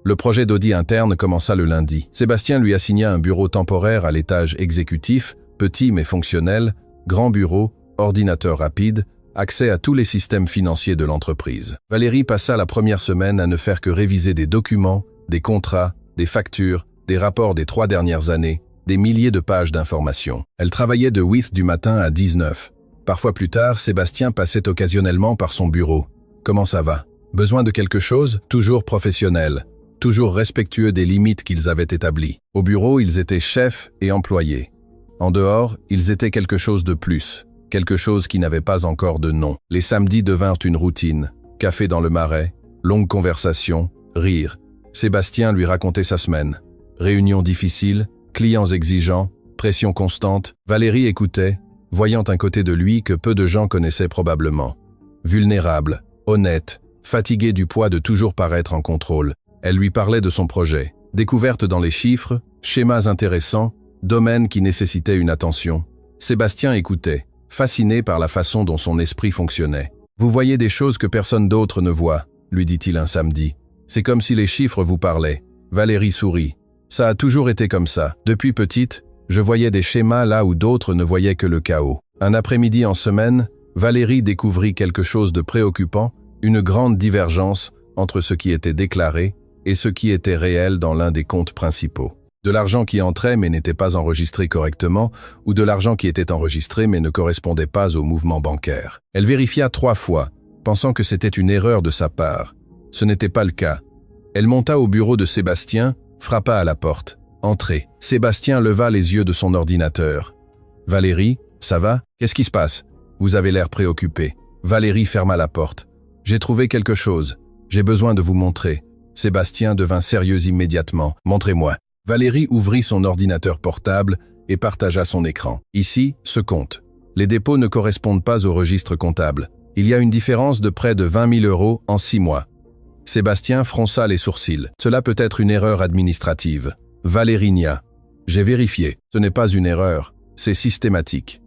Le projet d'audit interne commença le lundi. Sébastien lui assigna un bureau temporaire à l'étage exécutif, petit mais fonctionnel, grand bureau, ordinateur rapide, accès à tous les systèmes financiers de l'entreprise. Valérie passa la première semaine à ne faire que réviser des documents, des contrats, des factures, des rapports des 3 dernières années, des milliers de pages d'informations. Elle travaillait de 8 du matin à 19. Parfois plus tard, Sébastien passait occasionnellement par son bureau. « Comment ça va ? Besoin de quelque chose ? Toujours professionnel. Toujours respectueux des limites qu'ils avaient établies. Au bureau, ils étaient chefs et employés. En dehors, ils étaient quelque chose de plus, quelque chose qui n'avait pas encore de nom. Les samedis devinrent une routine. Café dans le marais, longues conversations, rires. Sébastien lui racontait sa semaine. Réunions difficiles, clients exigeants, pression constante. Valérie écoutait, voyant un côté de lui que peu de gens connaissaient probablement. Vulnérable, honnête, fatigué du poids de toujours paraître en contrôle. Elle lui parlait de son projet. Découverte dans les chiffres, schémas intéressants, domaines qui nécessitaient une attention. Sébastien écoutait, fasciné par la façon dont son esprit fonctionnait. « Vous voyez des choses que personne d'autre ne voit », lui dit-il un samedi. « C'est comme si les chiffres vous parlaient. » Valérie sourit. « Ça a toujours été comme ça. Depuis petite, je voyais des schémas là où d'autres ne voyaient que le chaos. » Un après-midi en semaine, Valérie découvrit quelque chose de préoccupant, une grande divergence entre ce qui était déclaré et ce qui était réel dans l'un des comptes principaux. De l'argent qui entrait mais n'était pas enregistré correctement, ou de l'argent qui était enregistré mais ne correspondait pas au mouvement bancaire. Elle vérifia 3 fois, pensant que c'était une erreur de sa part. Ce n'était pas le cas. Elle monta au bureau de Sébastien, frappa à la porte. « Entrez ». Sébastien leva les yeux de son ordinateur. « Valérie, ça va ? Qu'est-ce qui se passe ? Vous avez l'air préoccupée. » Valérie ferma la porte. « J'ai trouvé quelque chose. J'ai besoin de vous montrer. » Sébastien devint sérieux immédiatement. « Montrez-moi. » Valérie ouvrit son ordinateur portable et partagea son écran. « Ici, ce compte. Les dépôts ne correspondent pas au registre comptable. Il y a une différence de près de 20 000 € en 6 mois. » Sébastien fronça les sourcils. « Cela peut être une erreur administrative. » Valérie nia. « J'ai vérifié. Ce n'est pas une erreur. C'est systématique.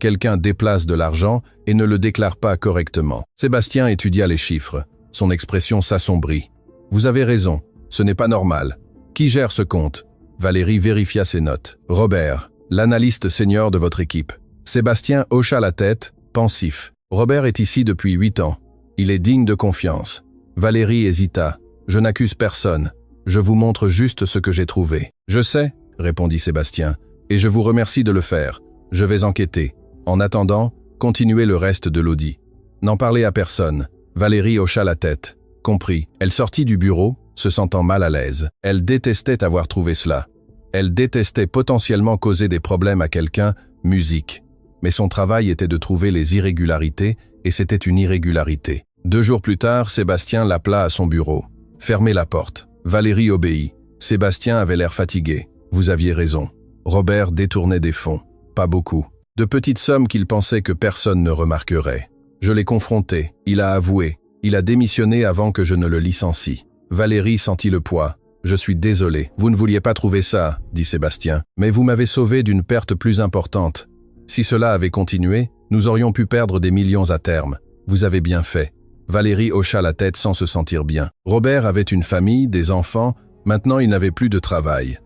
Quelqu'un déplace de l'argent et ne le déclare pas correctement. » Sébastien étudia les chiffres. Son expression s'assombrit. « Vous avez raison. Ce n'est pas normal. Qui gère ce compte ?» Valérie vérifia ses notes. « Robert, l'analyste senior de votre équipe. » Sébastien hocha la tête, pensif. « Robert est ici depuis 8 ans. Il est digne de confiance. » Valérie hésita. Je n'accuse personne. Je vous montre juste ce que j'ai trouvé. Je sais, répondit Sébastien, et je vous remercie de le faire. Je vais enquêter. En attendant, continuez le reste de l'audit. N'en parlez à personne. Valérie hocha la tête. Compris. Elle sortit du bureau, se sentant mal à l'aise. Elle détestait avoir trouvé cela. Elle détestait potentiellement causer des problèmes à quelqu'un, musique. Mais son travail était de trouver les irrégularités, et c'était une irrégularité. 2 jours plus tard, Sébastien l'appela à son bureau. Fermez la porte. Valérie obéit. Sébastien avait l'air fatigué. Vous aviez raison. Robert détournait des fonds. Pas beaucoup. De petites sommes qu'il pensait que personne ne remarquerait. Je l'ai confronté. Il a avoué. Il a démissionné avant que je ne le licencie. Valérie sentit le poids. Je suis désolé. Vous ne vouliez pas trouver ça, dit Sébastien. Mais vous m'avez sauvé d'une perte plus importante. Si cela avait continué, nous aurions pu perdre des millions à terme. Vous avez bien fait. Valérie hocha la tête sans se sentir bien. Robert avait une famille, des enfants, maintenant il n'avait plus de travail.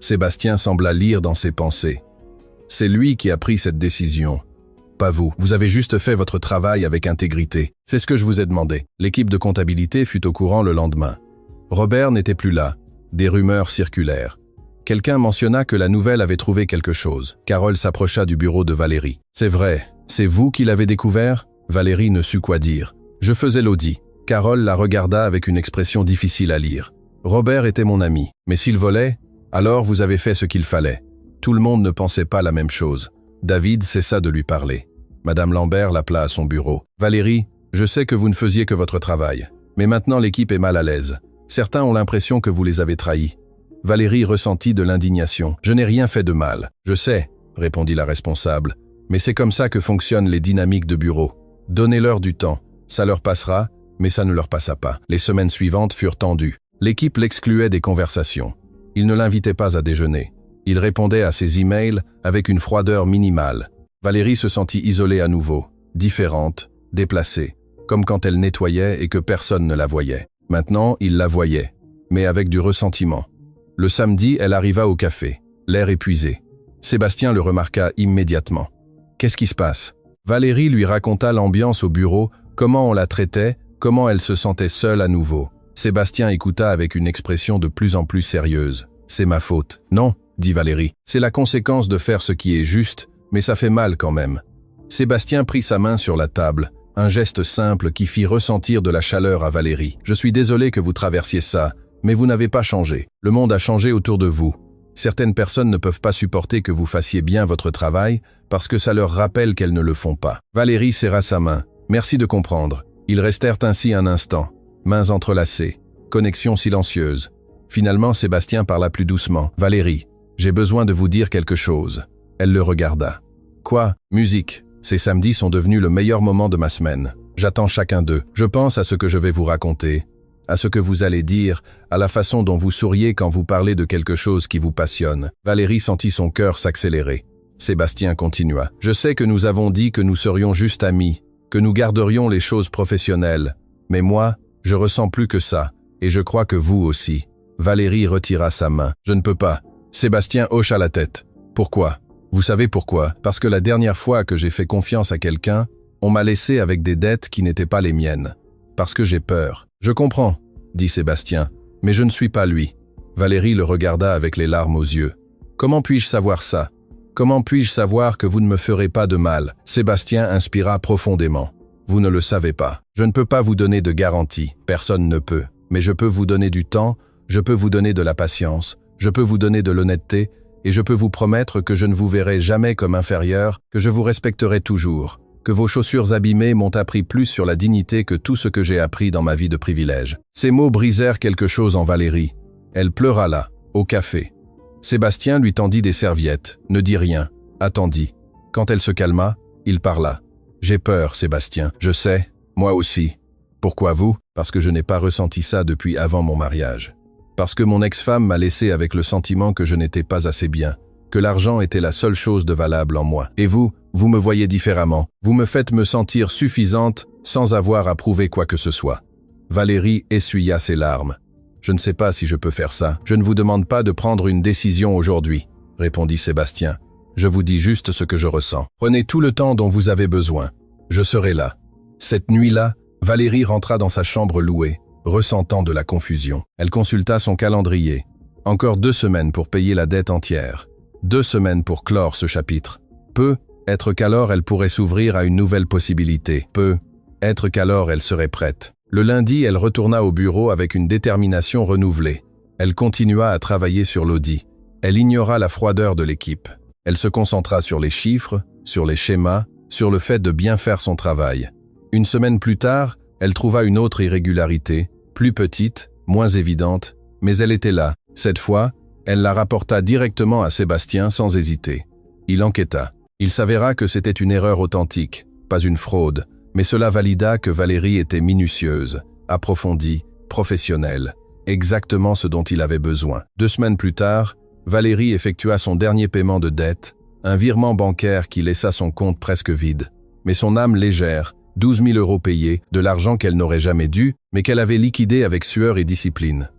Sébastien sembla lire dans ses pensées. C'est lui qui a pris cette décision. Pas vous. Vous avez juste fait votre travail avec intégrité. C'est ce que je vous ai demandé. L'équipe de comptabilité fut au courant le lendemain. Robert n'était plus là. Des rumeurs circulèrent. Quelqu'un mentionna que la nouvelle avait trouvé quelque chose. Carole s'approcha du bureau de Valérie. C'est vrai. C'est vous qui l'avez découvert? Valérie ne sut quoi dire. Je faisais l'audit. Carole la regarda avec une expression difficile à lire. Robert était mon ami. Mais s'il volait, alors vous avez fait ce qu'il fallait. Tout le monde ne pensait pas la même chose. David cessa de lui parler. Madame Lambert l'appela à son bureau. Valérie, je sais que vous ne faisiez que votre travail. Mais maintenant l'équipe est mal à l'aise. Certains ont l'impression que vous les avez trahis. Valérie ressentit de l'indignation. Je n'ai rien fait de mal. Je sais, répondit la responsable. Mais c'est comme ça que fonctionnent les dynamiques de bureau. Donnez-leur du temps. Ça leur passera, mais ça ne leur passa pas. Les semaines suivantes furent tendues. L'équipe l'excluait des conversations. Il ne l'invitait pas à déjeuner. Il répondait à ses emails avec une froideur minimale. Valérie se sentit isolée à nouveau, différente, déplacée, comme quand elle nettoyait et que personne ne la voyait. Maintenant, il la voyait, mais avec du ressentiment. Le samedi, elle arriva au café, l'air épuisé. Sébastien le remarqua immédiatement. « Qu'est-ce qui se passe ?» Valérie lui raconta l'ambiance au bureau, comment on la traitait, comment elle se sentait seule à nouveau. Sébastien écouta avec une expression de plus en plus sérieuse. « C'est ma faute. »« Non, » dit Valérie. « C'est la conséquence de faire ce qui est juste, mais ça fait mal quand même. » Sébastien prit sa main sur la table, un geste simple qui fit ressentir de la chaleur à Valérie. « Je suis désolé que vous traversiez ça, mais vous n'avez pas changé. Le monde a changé autour de vous. Certaines personnes ne peuvent pas supporter que vous fassiez bien votre travail parce que ça leur rappelle qu'elles ne le font pas. » Valérie serra sa main. « Merci de comprendre. » Ils restèrent ainsi un instant, mains entrelacées, connexion silencieuse. Finalement, Sébastien parla plus doucement. « Valérie, j'ai besoin de vous dire quelque chose. » Elle le regarda. « Quoi? Musique. Ces samedis sont devenus le meilleur moment de ma semaine. J'attends chacun d'eux. Je pense à ce que je vais vous raconter, à ce que vous allez dire, à la façon dont vous souriez quand vous parlez de quelque chose qui vous passionne. » Valérie sentit son cœur s'accélérer. Sébastien continua. « Je sais que nous avons dit que nous serions juste amis, que nous garderions les choses professionnelles. Mais moi, je ressens plus que ça, et je crois que vous aussi. » Valérie retira sa main. « Je ne peux pas. » Sébastien hocha la tête. « Pourquoi? » Vous savez pourquoi? Parce que la dernière fois que j'ai fait confiance à quelqu'un, on m'a laissé avec des dettes qui n'étaient pas les miennes. Parce que j'ai peur. « Je comprends, » dit Sébastien, « mais je ne suis pas lui. » Valérie le regarda avec les larmes aux yeux. « Comment puis-je savoir ça? Comment puis-je savoir que vous ne me ferez pas de mal ?» Sébastien inspira profondément. « Vous ne le savez pas. Je ne peux pas vous donner de garantie. Personne ne peut. Mais je peux vous donner du temps, je peux vous donner de la patience, je peux vous donner de l'honnêteté, et je peux vous promettre que je ne vous verrai jamais comme inférieur, que je vous respecterai toujours, que vos chaussures abîmées m'ont appris plus sur la dignité que tout ce que j'ai appris dans ma vie de privilège. » Ces mots brisèrent quelque chose en Valérie. Elle pleura là, au café. Sébastien lui tendit des serviettes, ne dit rien, attendit. Quand elle se calma, il parla. « J'ai peur, Sébastien, je sais, moi aussi. » « Pourquoi vous? Parce que je n'ai pas ressenti ça depuis avant mon mariage. Parce que mon ex-femme m'a laissé avec le sentiment que je n'étais pas assez bien, que l'argent était la seule chose de valable en moi. Et vous, vous me voyez différemment. Vous me faites me sentir suffisante sans avoir à prouver quoi que ce soit. » Valérie essuya ses larmes. « Je ne sais pas si je peux faire ça. Je ne vous demande pas de prendre une décision aujourd'hui, » répondit Sébastien. « Je vous dis juste ce que je ressens. Prenez tout le temps dont vous avez besoin. Je serai là. » Cette nuit-là, Valérie rentra dans sa chambre louée. ressentant de la confusion. Elle consulta son calendrier. Encore 2 semaines pour payer la dette entière. 2 semaines pour clore ce chapitre. Être qu'alors elle pourrait s'ouvrir à une nouvelle possibilité. Être qu'alors elle serait prête. Le lundi, elle retourna au bureau avec une détermination renouvelée. Elle continua à travailler sur l'audit. Elle ignora la froideur de l'équipe. Elle se concentra sur les chiffres, sur les schémas, sur le fait de bien faire son travail. Une semaine plus tard, elle trouva une autre irrégularité, plus petite, moins évidente, mais elle était là. Cette fois, elle la rapporta directement à Sébastien sans hésiter. Il enquêta. Il s'avéra que c'était une erreur authentique, pas une fraude, mais cela valida que Valérie était minutieuse, approfondie, professionnelle, exactement ce dont il avait besoin. 2 semaines plus tard, Valérie effectua son dernier paiement de dette, un virement bancaire qui laissa son compte presque vide. Mais son âme légère, 12 000 € payés, de l'argent qu'elle n'aurait jamais dû, mais qu'elle avait liquidé avec sueur et discipline.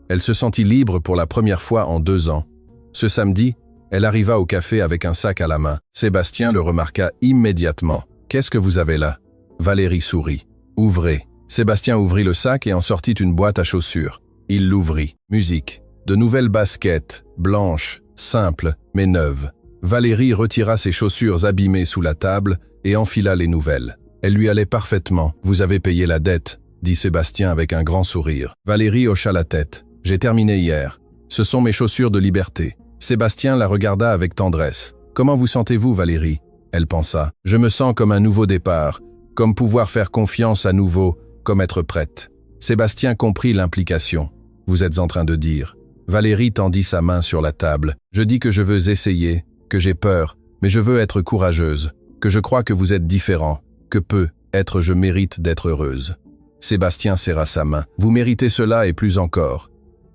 Elle se sentit libre pour la première fois en 2 ans. Ce samedi, elle arriva au café avec un sac à la main. Sébastien le remarqua immédiatement. « Qu'est-ce que vous avez là ?» Valérie sourit. « Ouvrez. » Sébastien ouvrit le sac et en sortit une boîte à chaussures. Il l'ouvrit. Musique. De nouvelles baskets, blanches, simples, mais neuves. Valérie retira ses chaussures abîmées sous la table et enfila les nouvelles. Elle lui allait parfaitement. « Vous avez payé la dette », dit Sébastien avec un grand sourire. Valérie hocha la tête. « J'ai terminé hier. Ce sont mes chaussures de liberté. » Sébastien la regarda avec tendresse. « Comment vous sentez-vous, Valérie ?» Elle pensa. « Je me sens comme un nouveau départ, comme pouvoir faire confiance à nouveau, comme être prête. » Sébastien comprit l'implication. « Vous êtes en train de dire. » Valérie tendit sa main sur la table. « Je dis que je veux essayer, que j'ai peur, mais je veux être courageuse, que je crois que vous êtes différent, que être je mérite d'être heureuse. » Sébastien serra sa main. « Vous méritez cela et plus encore. »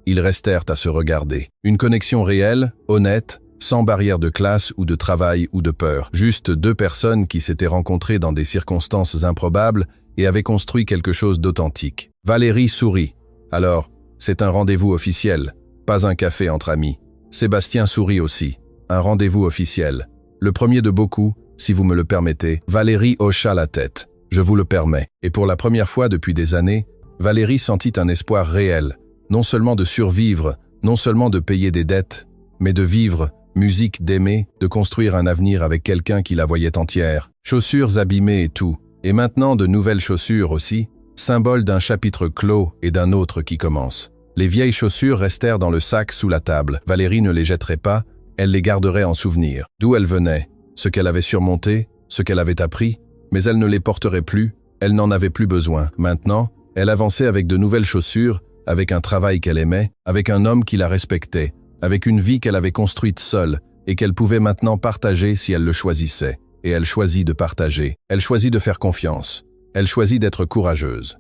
Ils restèrent à se regarder. Une connexion réelle, honnête, sans barrière de classe ou de travail ou de peur. Juste 2 personnes qui s'étaient rencontrées dans des circonstances improbables et avaient construit quelque chose d'authentique. Valérie sourit. « Alors, c'est un rendez-vous officiel, pas un café entre amis. » Sébastien sourit aussi. « Un rendez-vous officiel. Le premier de beaucoup, si vous me le permettez. » Valérie hocha la tête. « Je vous le permets. » Et pour la première fois depuis des années, Valérie sentit un espoir réel. Non seulement de survivre, non seulement de payer des dettes, mais de vivre, musique, d'aimer, de construire un avenir avec quelqu'un qui la voyait entière. Chaussures abîmées et tout, et maintenant de nouvelles chaussures aussi, symbole d'un chapitre clos et d'un autre qui commence. Les vieilles chaussures restèrent dans le sac sous la table. Valérie ne les jetterait pas, elle les garderait en souvenir. D'où elles venaient, ce qu'elle avait surmonté, ce qu'elle avait appris, mais elle ne les porterait plus, elle n'en avait plus besoin. Maintenant, elle avançait avec de nouvelles chaussures, avec un travail qu'elle aimait, avec un homme qui la respectait, avec une vie qu'elle avait construite seule et qu'elle pouvait maintenant partager si elle le choisissait. Et elle choisit de partager, elle choisit de faire confiance, elle choisit d'être courageuse.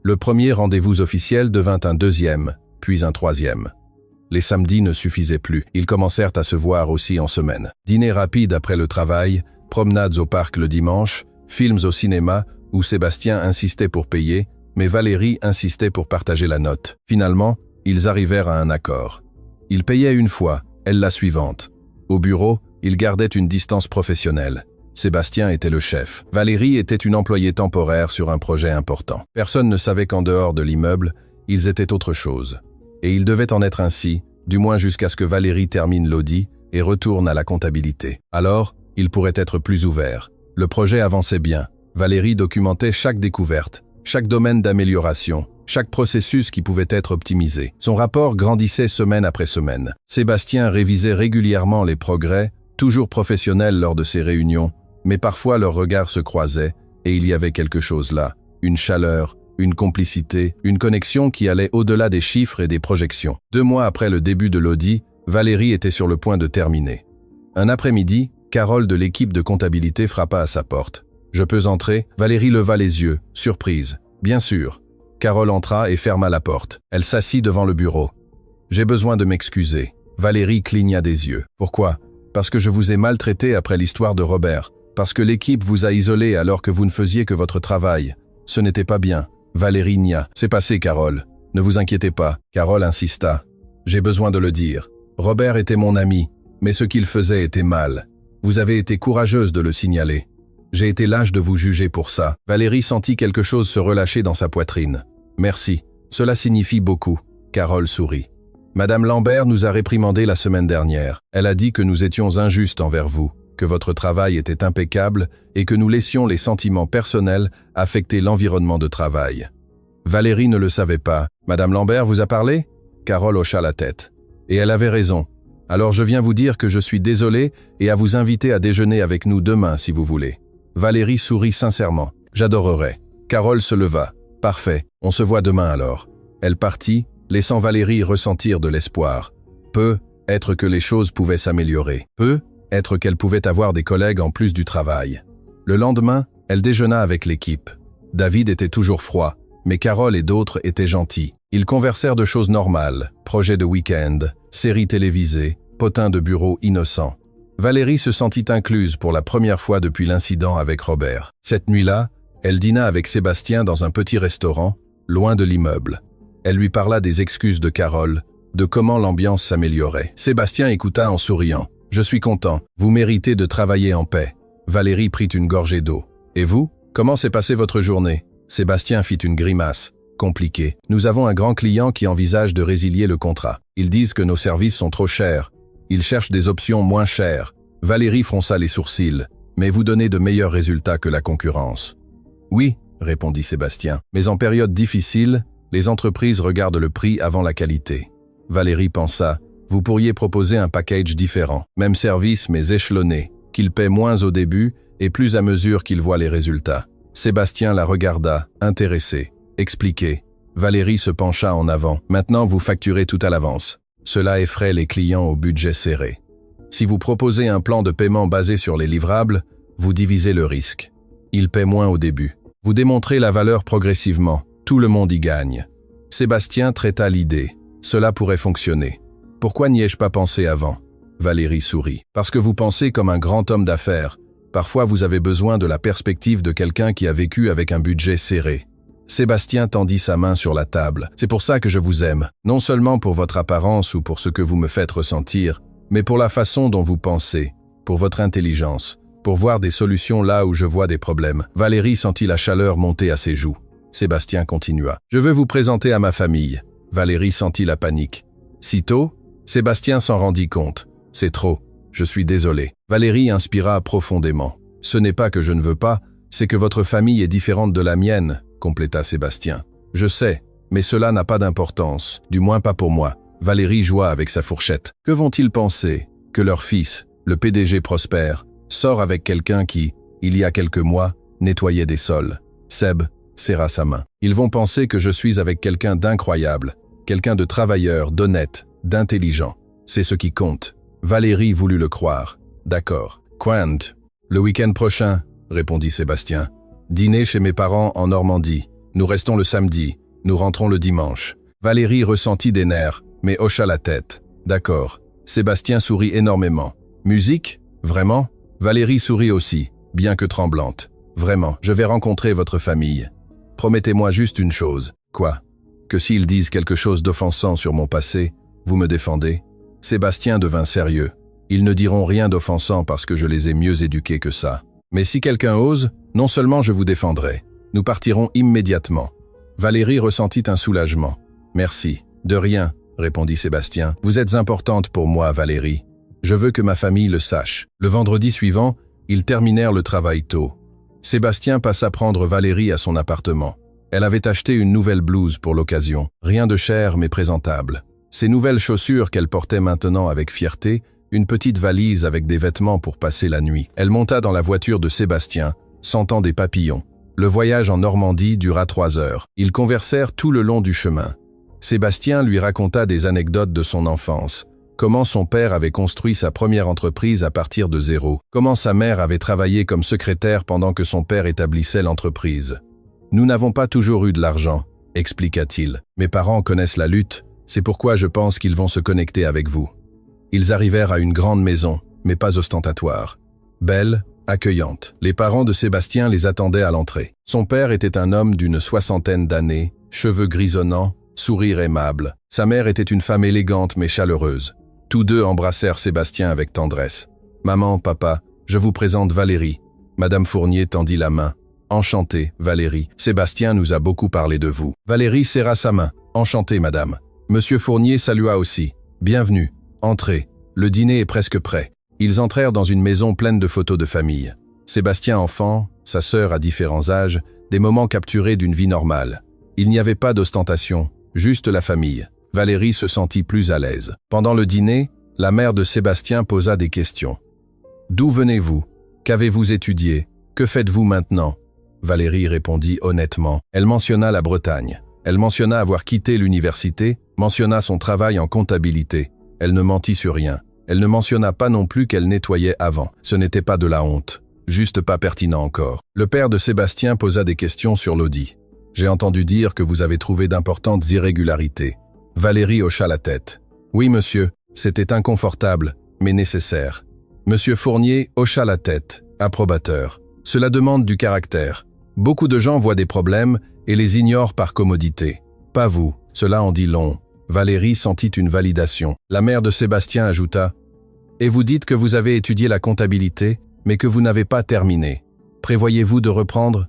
Le premier rendez-vous officiel devint un 2e, puis un 3e. Les samedis ne suffisaient plus, ils commencèrent à se voir aussi en semaine. Dîner rapide après le travail, promenades au parc le dimanche, films au cinéma où Sébastien insistait pour payer, mais Valérie insistait pour partager la note. Finalement, ils arrivèrent à un accord. Il payait une fois, elle la suivante. Au bureau, ils gardaient une distance professionnelle. Sébastien était le chef. Valérie était une employée temporaire sur un projet important. Personne ne savait qu'en dehors de l'immeuble, ils étaient autre chose. Et il devait en être ainsi, du moins jusqu'à ce que Valérie termine l'audit et retourne à la comptabilité. Alors, il pourrait être plus ouvert. Le projet avançait bien. Valérie documentait chaque découverte, chaque domaine d'amélioration, chaque processus qui pouvait être optimisé. Son rapport grandissait semaine après semaine. Sébastien révisait régulièrement les progrès, toujours professionnels lors de ses réunions, mais parfois leurs regards se croisaient et il y avait quelque chose là, une chaleur, une complicité, une connexion qui allait au-delà des chiffres et des projections. 2 mois après le début de l'audit, Valérie était sur le point de terminer. Un après-midi, Carole de l'équipe de comptabilité frappa à sa porte. « Je peux entrer ?» Valérie leva les yeux, surprise. « Bien sûr. » Carole entra et ferma la porte. Elle s'assit devant le bureau. « J'ai besoin de m'excuser. » Valérie cligna des yeux. « Pourquoi ? Parce que je vous ai maltraité après l'histoire de Robert. Parce que l'équipe vous a isolé alors que vous ne faisiez que votre travail. Ce n'était pas bien. » Valérie nia. « C'est passé, Carole. Ne vous inquiétez pas. » Carole insista. « J'ai besoin de le dire. Robert était mon ami, mais ce qu'il faisait était mal. Vous avez été courageuse de le signaler. J'ai été lâche de vous juger pour ça. » Valérie sentit quelque chose se relâcher dans sa poitrine. « Merci. Cela signifie beaucoup. Carole sourit. Madame Lambert nous a réprimandés la semaine dernière. Elle a dit que nous étions injustes envers vous, que votre travail était impeccable et que nous laissions les sentiments personnels affecter l'environnement de travail. Valérie ne le savait pas. Madame Lambert vous a parlé? Carole hocha la tête. Et elle avait raison. Alors je viens vous dire que je suis désolé et à vous inviter à déjeuner avec nous demain si vous voulez. Valérie sourit sincèrement. J'adorerais. Carole se leva. Parfait, on se voit demain alors. Elle partit, laissant Valérie ressentir de l'espoir. Peut-être que les choses pouvaient s'améliorer. Peut-être qu'elle pouvait avoir des collègues en plus du travail. Le lendemain, elle déjeuna avec l'équipe. David était toujours froid, mais Carole et d'autres étaient gentils. Ils conversèrent de choses normales, projets de week-end, séries télévisées, potins de bureau innocents. Valérie se sentit incluse pour la première fois depuis l'incident avec Robert. Cette nuit-là, elle dîna avec Sébastien dans un petit restaurant, loin de l'immeuble. Elle lui parla des excuses de Carole, de comment l'ambiance s'améliorait. Sébastien écouta en souriant. « Je suis content, vous méritez de travailler en paix. » Valérie prit une gorgée d'eau. « Et vous, comment s'est passée votre journée ?» Sébastien fit une grimace. « Compliqué. Nous avons un grand client qui envisage de résilier le contrat. Ils disent que nos services sont trop chers. Ils cherchent des options moins chères. » Valérie fronça les sourcils. « Mais vous donnez de meilleurs résultats que la concurrence. » « Oui, » répondit Sébastien. « Mais en période difficile, les entreprises regardent le prix avant la qualité. » Valérie pensa. « Vous pourriez proposer un package différent. Même service mais échelonné, qu'il paie moins au début et plus à mesure qu'il voit les résultats. » Sébastien la regarda, intéressé. « Expliquez. » Valérie se pencha en avant. « Maintenant vous facturez tout à l'avance. Cela effraie les clients au budget serré. Si vous proposez un plan de paiement basé sur les livrables, vous divisez le risque. Ils paient moins au début. Vous démontrez la valeur progressivement. Tout le monde y gagne. » Sébastien traita l'idée. Cela pourrait fonctionner. Pourquoi n'y ai-je pas pensé avant? Valérie sourit. Parce que vous pensez comme un grand homme d'affaires. Parfois vous avez besoin de la perspective de quelqu'un qui a vécu avec un budget serré. Sébastien tendit sa main sur la table. C'est pour ça que je vous aime. Non seulement pour votre apparence ou pour ce que vous me faites ressentir, mais pour la façon dont vous pensez, pour votre intelligence, pour voir des solutions là où je vois des problèmes. Valérie sentit la chaleur monter à ses joues. Sébastien continua. « Je veux vous présenter à ma famille. » Valérie sentit la panique. « Si tôt ?» Sébastien s'en rendit compte. « C'est trop. Je suis désolé. » Valérie inspira profondément. « Ce n'est pas que je ne veux pas, c'est que votre famille est différente de la mienne, » compléta Sébastien. « Je sais, mais cela n'a pas d'importance, du moins pas pour moi. » Valérie joua avec sa fourchette. « Que vont-ils penser? Que leur fils, le PDG prospère, sort avec quelqu'un qui, il y a quelques mois, nettoyait des sols. » Seb serra sa main. « Ils vont penser que je suis avec quelqu'un d'incroyable, quelqu'un de travailleur, d'honnête, d'intelligent. C'est ce qui compte. » Valérie voulut le croire. « D'accord. Quand? » « Le week-end prochain, » répondit Sébastien. « Dîner chez mes parents en Normandie. Nous restons le samedi. Nous rentrons le dimanche. » Valérie ressentit des nerfs, mais hocha la tête. « D'accord. » Sébastien sourit énormément. « Musique? Vraiment? » Valérie sourit aussi, bien que tremblante. « Vraiment, je vais rencontrer votre famille. Promettez-moi juste une chose. »« Quoi? » ?»« Que s'ils disent quelque chose d'offensant sur mon passé, vous me défendez ?» Sébastien devint sérieux. « Ils ne diront rien d'offensant parce que je les ai mieux éduqués que ça. Mais si quelqu'un ose, non seulement je vous défendrai. Nous partirons immédiatement. » Valérie ressentit un soulagement. « Merci. De rien, » répondit Sébastien. « Vous êtes importante pour moi, Valérie. Je veux que ma famille le sache. » Le vendredi suivant, ils terminèrent le travail tôt. Sébastien passa prendre Valérie à son appartement. Elle avait acheté une nouvelle blouse pour l'occasion. Rien de cher mais présentable. Ses nouvelles chaussures qu'elle portait maintenant avec fierté, une petite valise avec des vêtements pour passer la nuit. Elle monta dans la voiture de Sébastien, sentant des papillons. Le voyage en Normandie dura 3 heures. Ils conversèrent tout le long du chemin. Sébastien lui raconta des anecdotes de son enfance. Comment son père avait construit sa première entreprise à partir de zéro. Comment sa mère avait travaillé comme secrétaire pendant que son père établissait l'entreprise. « Nous n'avons pas toujours eu de l'argent, » expliqua-t-il. « Mes parents connaissent la lutte, c'est pourquoi je pense qu'ils vont se connecter avec vous. » Ils arrivèrent à une grande maison, mais pas ostentatoire. Belle, accueillante. Les parents de Sébastien les attendaient à l'entrée. Son père était un homme d'une 60aine d'années, cheveux grisonnants, sourire aimable. Sa mère était une femme élégante mais chaleureuse. Tous deux embrassèrent Sébastien avec tendresse. « Maman, papa, je vous présente Valérie. » Madame Fournier tendit la main. « Enchantée, Valérie. Sébastien nous a beaucoup parlé de vous. » Valérie serra sa main. Enchanté, madame. Monsieur Fournier salua aussi. Bienvenue. Entrez. Le dîner est presque prêt. Ils entrèrent dans une maison pleine de photos de famille. Sébastien enfant, sa sœur à différents âges, des moments capturés d'une vie normale. Il n'y avait pas d'ostentation, juste la famille. Valérie se sentit plus à l'aise. Pendant le dîner, la mère de Sébastien posa des questions. « D'où venez-vous? Qu'avez-vous étudié? Que faites-vous maintenant ?» Valérie répondit honnêtement. Elle mentionna la Bretagne. Elle mentionna avoir quitté l'université, mentionna son travail en comptabilité. Elle ne mentit sur rien. Elle ne mentionna pas non plus qu'elle nettoyait avant. Ce n'était pas de la honte. Juste pas pertinent encore. Le père de Sébastien posa des questions sur l'audit. « J'ai entendu dire que vous avez trouvé d'importantes irrégularités. » Valérie hocha la tête. « Oui, monsieur, c'était inconfortable, mais nécessaire. » Monsieur Fournier hocha la tête, approbateur. « Cela demande du caractère. Beaucoup de gens voient des problèmes et les ignorent par commodité. Pas vous, cela en dit long. » Valérie sentit une validation. La mère de Sébastien ajouta « Et vous dites que vous avez étudié la comptabilité, mais que vous n'avez pas terminé. Prévoyez-vous de reprendre ?»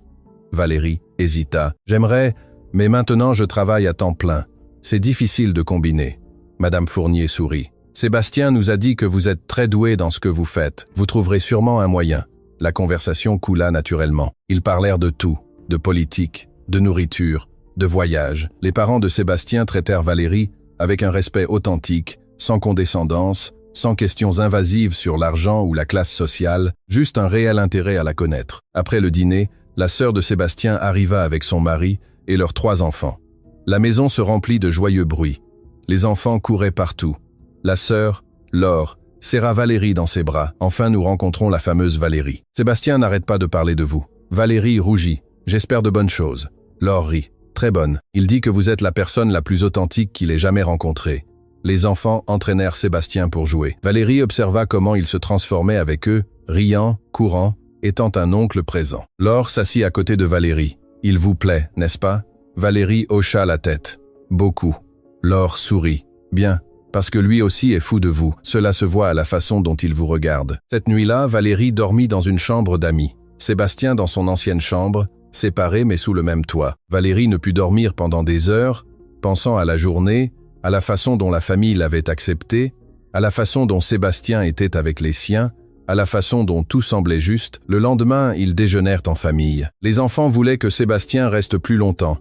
Valérie hésita. « J'aimerais, mais maintenant je travaille à temps plein. C'est difficile de combiner. » Madame Fournier sourit. « Sébastien nous a dit que vous êtes très doué dans ce que vous faites. Vous trouverez sûrement un moyen. » La conversation coula naturellement. Ils parlèrent de tout, de politique, de nourriture, de voyage. Les parents de Sébastien traitèrent Valérie avec un respect authentique, sans condescendance, sans questions invasives sur l'argent ou la classe sociale, juste un réel intérêt à la connaître. Après le dîner, la sœur de Sébastien arriva avec son mari et leurs 3 enfants. La maison se remplit de joyeux bruits. Les enfants couraient partout. La sœur, Laure, serra Valérie dans ses bras. Enfin, nous rencontrons la fameuse Valérie. Sébastien n'arrête pas de parler de vous. Valérie rougit. J'espère de bonnes choses. Laure rit. Très bonne. Il dit que vous êtes la personne la plus authentique qu'il ait jamais rencontrée. Les enfants entraînèrent Sébastien pour jouer. Valérie observa comment il se transformait avec eux, riant, courant, étant un oncle présent. Laure s'assit à côté de Valérie. Il vous plaît, n'est-ce pas? Valérie hocha la tête. Beaucoup. Laure sourit. Bien. Parce que lui aussi est fou de vous. Cela se voit à la façon dont il vous regarde. Cette nuit-là, Valérie dormit dans une chambre d'amis. Sébastien dans son ancienne chambre, séparés mais sous le même toit. Valérie ne put dormir pendant des heures, pensant à la journée, à la façon dont la famille l'avait accepté, à la façon dont Sébastien était avec les siens, à la façon dont tout semblait juste. Le lendemain, ils déjeunèrent en famille. Les enfants voulaient que Sébastien reste plus longtemps.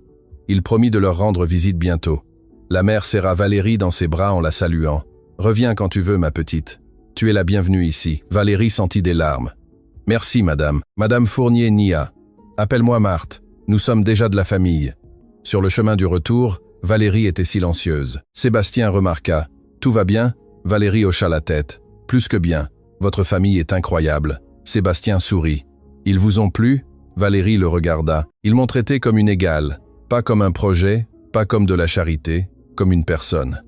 Il promit de leur rendre visite bientôt. La mère serra Valérie dans ses bras en la saluant. « Reviens quand tu veux, ma petite. Tu es la bienvenue ici. » Valérie sentit des larmes. « Merci, madame. Madame Fournier nia. Appelle-moi Marthe. Nous sommes déjà de la famille. » Sur le chemin du retour, Valérie était silencieuse. Sébastien remarqua. « Tout va bien ?» Valérie hocha la tête. « Plus que bien. Votre famille est incroyable. » Sébastien sourit. « Ils vous ont plu ?» Valérie le regarda. « Ils m'ont traité comme une égale. Pas comme un projet, pas comme de la charité. Comme une personne. »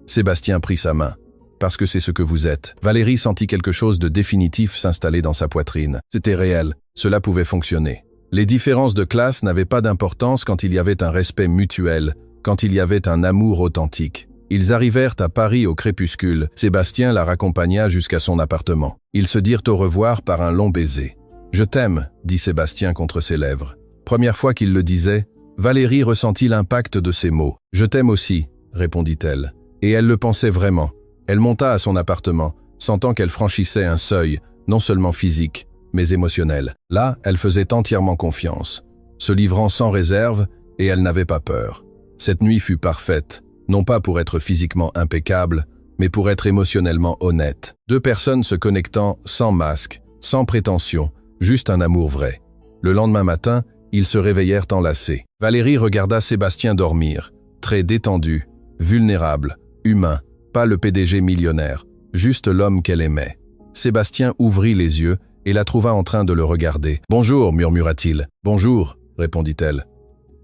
Sébastien prit sa main. « Parce que c'est ce que vous êtes. » Valérie sentit quelque chose de définitif s'installer dans sa poitrine. C'était réel. Cela pouvait fonctionner. Les différences de classe n'avaient pas d'importance quand il y avait un respect mutuel, quand il y avait un amour authentique. Ils arrivèrent à Paris au crépuscule. Sébastien la raccompagna jusqu'à son appartement. Ils se dirent au revoir par un long baiser. « Je t'aime », dit Sébastien contre ses lèvres. Première fois qu'il le disait, Valérie ressentit l'impact de ces mots. « Je t'aime aussi », répondit-elle. Et elle le pensait vraiment. Elle monta à son appartement, sentant qu'elle franchissait un seuil, non seulement physique, mais émotionnel. Là, elle faisait entièrement confiance, se livrant sans réserve, et elle n'avait pas peur. Cette nuit fut parfaite, non pas pour être physiquement impeccable, mais pour être émotionnellement honnête. 2 personnes se connectant sans masque, sans prétention, juste un amour vrai. Le lendemain matin, ils se réveillèrent enlacés. Valérie regarda Sébastien dormir, très détendu, vulnérable, humain, pas le PDG millionnaire, juste l'homme qu'elle aimait. Sébastien ouvrit les yeux et la trouva en train de le regarder. « Bonjour » murmura-t-il. « Bonjour » répondit-elle.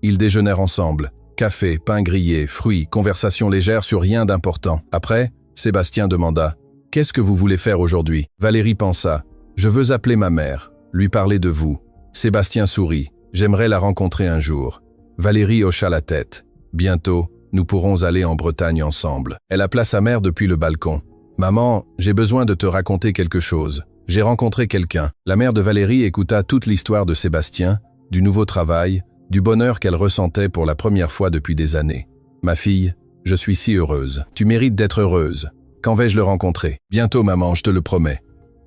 Ils déjeunèrent ensemble. Café, pain grillé, fruits, conversation légère sur rien d'important. Après, Sébastien demanda « Qu'est-ce que vous voulez faire aujourd'hui ?» Valérie pensa « Je veux appeler ma mère, lui parler de vous. » Sébastien sourit. « J'aimerais la rencontrer un jour. » Valérie hocha la tête. « Bientôt, nous pourrons aller en Bretagne ensemble. » Elle appela sa mère depuis le balcon. « Maman, j'ai besoin de te raconter quelque chose. J'ai rencontré quelqu'un. » La mère de Valérie écouta toute l'histoire de Sébastien, du nouveau travail, du bonheur qu'elle ressentait pour la première fois depuis des années. Ma fille, je suis si heureuse. Tu mérites d'être heureuse. Quand vais-je le rencontrer? Bientôt, maman, je te le promets.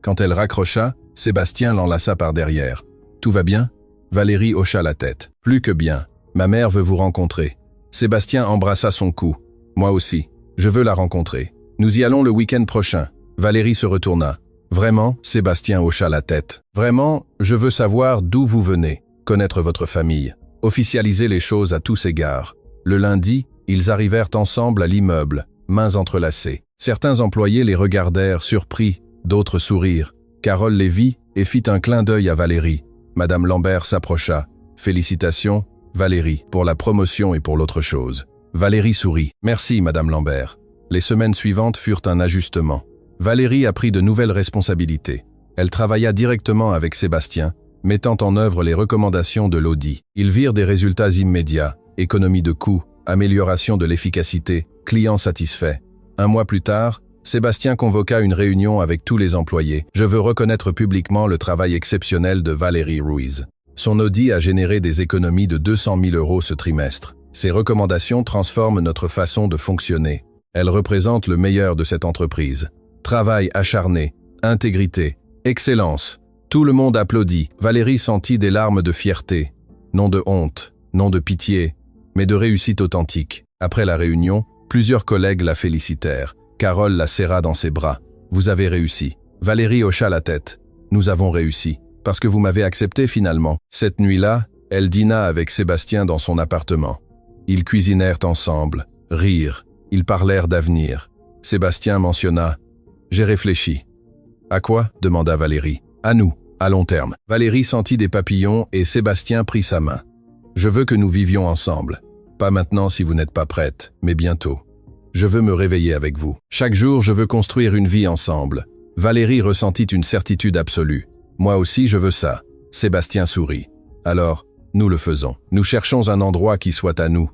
Quand elle raccrocha, Sébastien l'enlaça par derrière. Tout va bien? Valérie hocha la tête. Plus que bien. Ma mère veut vous rencontrer. Sébastien embrassa son cou. Moi aussi. Je veux la rencontrer. Nous y allons le week-end prochain. Valérie se retourna. Vraiment? Sébastien hocha la tête. Vraiment, je veux savoir d'où vous venez, connaître votre famille, officialiser les choses à tous égards. Le lundi, ils arrivèrent ensemble à l'immeuble, mains entrelacées. Certains employés les regardèrent surpris, d'autres sourirent. Carole les vit et fit un clin d'œil à Valérie. Madame Lambert s'approcha. Félicitations, Valérie, pour la promotion et pour l'autre chose. Valérie sourit. Merci, Madame Lambert. Les semaines suivantes furent un ajustement. Valérie a pris de nouvelles responsabilités. Elle travailla directement avec Sébastien, mettant en œuvre les recommandations de l'audit. Ils virent des résultats immédiats, économie de coûts, amélioration de l'efficacité, clients satisfaits. Un mois plus tard, Sébastien convoqua une réunion avec tous les employés. Je veux reconnaître publiquement le travail exceptionnel de Valérie Ruiz. Son audit a généré des économies de 200 000 € ce trimestre. Ces recommandations transforment notre façon de fonctionner. Elles représentent le meilleur de cette entreprise. Travail acharné, intégrité, excellence. Tout le monde applaudit. Valérie sentit des larmes de fierté. Non de honte, non de pitié, mais de réussite authentique. Après la réunion, plusieurs collègues la félicitèrent. Carole la serra dans ses bras. Vous avez réussi. Valérie hocha la tête. Nous avons réussi. Parce que vous m'avez accepté finalement. Cette nuit-là, elle dîna avec Sébastien dans son appartement. Ils cuisinèrent ensemble, rirent, ils parlèrent d'avenir. Sébastien mentionna « J'ai réfléchi ». « À quoi ?» demanda Valérie. « À nous, à long terme ». Valérie sentit des papillons et Sébastien prit sa main. « Je veux que nous vivions ensemble. Pas maintenant si vous n'êtes pas prête, mais bientôt. Je veux me réveiller avec vous. Chaque jour, je veux construire une vie ensemble. » Valérie ressentit une certitude absolue. « Moi aussi, je veux ça. » Sébastien sourit. « Alors, nous le faisons. Nous cherchons un endroit qui soit à nous.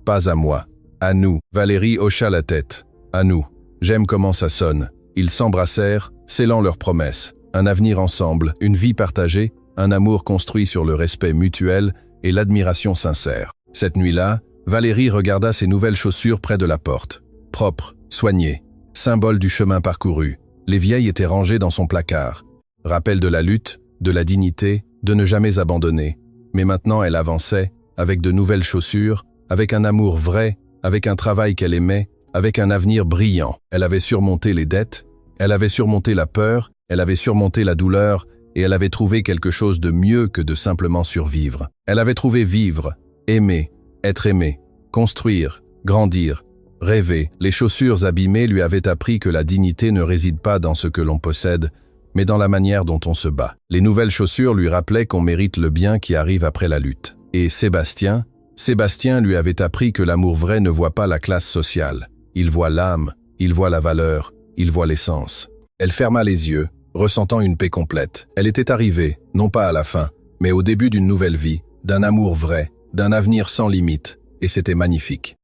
Pas à moi. À nous. » Valérie hocha la tête. « À nous. » J'aime comment ça sonne. Ils s'embrassèrent, scellant leurs promesses. Un avenir ensemble, une vie partagée, un amour construit sur le respect mutuel et l'admiration sincère. Cette nuit-là, Valérie regarda ses nouvelles chaussures près de la porte. Propres, soignées, symbole du chemin parcouru. Les vieilles étaient rangées dans son placard. Rappel de la lutte, de la dignité, de ne jamais abandonner. Mais maintenant elle avançait, avec de nouvelles chaussures, avec un amour vrai, avec un travail qu'elle aimait, avec un avenir brillant. Elle avait surmonté les dettes, elle avait surmonté la peur, elle avait surmonté la douleur, et elle avait trouvé quelque chose de mieux que de simplement survivre. Elle avait trouvé vivre, aimer, être aimé, construire, grandir, rêver. Les chaussures abîmées lui avaient appris que la dignité ne réside pas dans ce que l'on possède, mais dans la manière dont on se bat. Les nouvelles chaussures lui rappelaient qu'on mérite le bien qui arrive après la lutte. Et Sébastien lui avait appris que l'amour vrai ne voit pas la classe sociale. Il voit l'âme, il voit la valeur, il voit l'essence. Elle ferma les yeux, ressentant une paix complète. Elle était arrivée, non pas à la fin, mais au début d'une nouvelle vie, d'un amour vrai, d'un avenir sans limite, et c'était magnifique.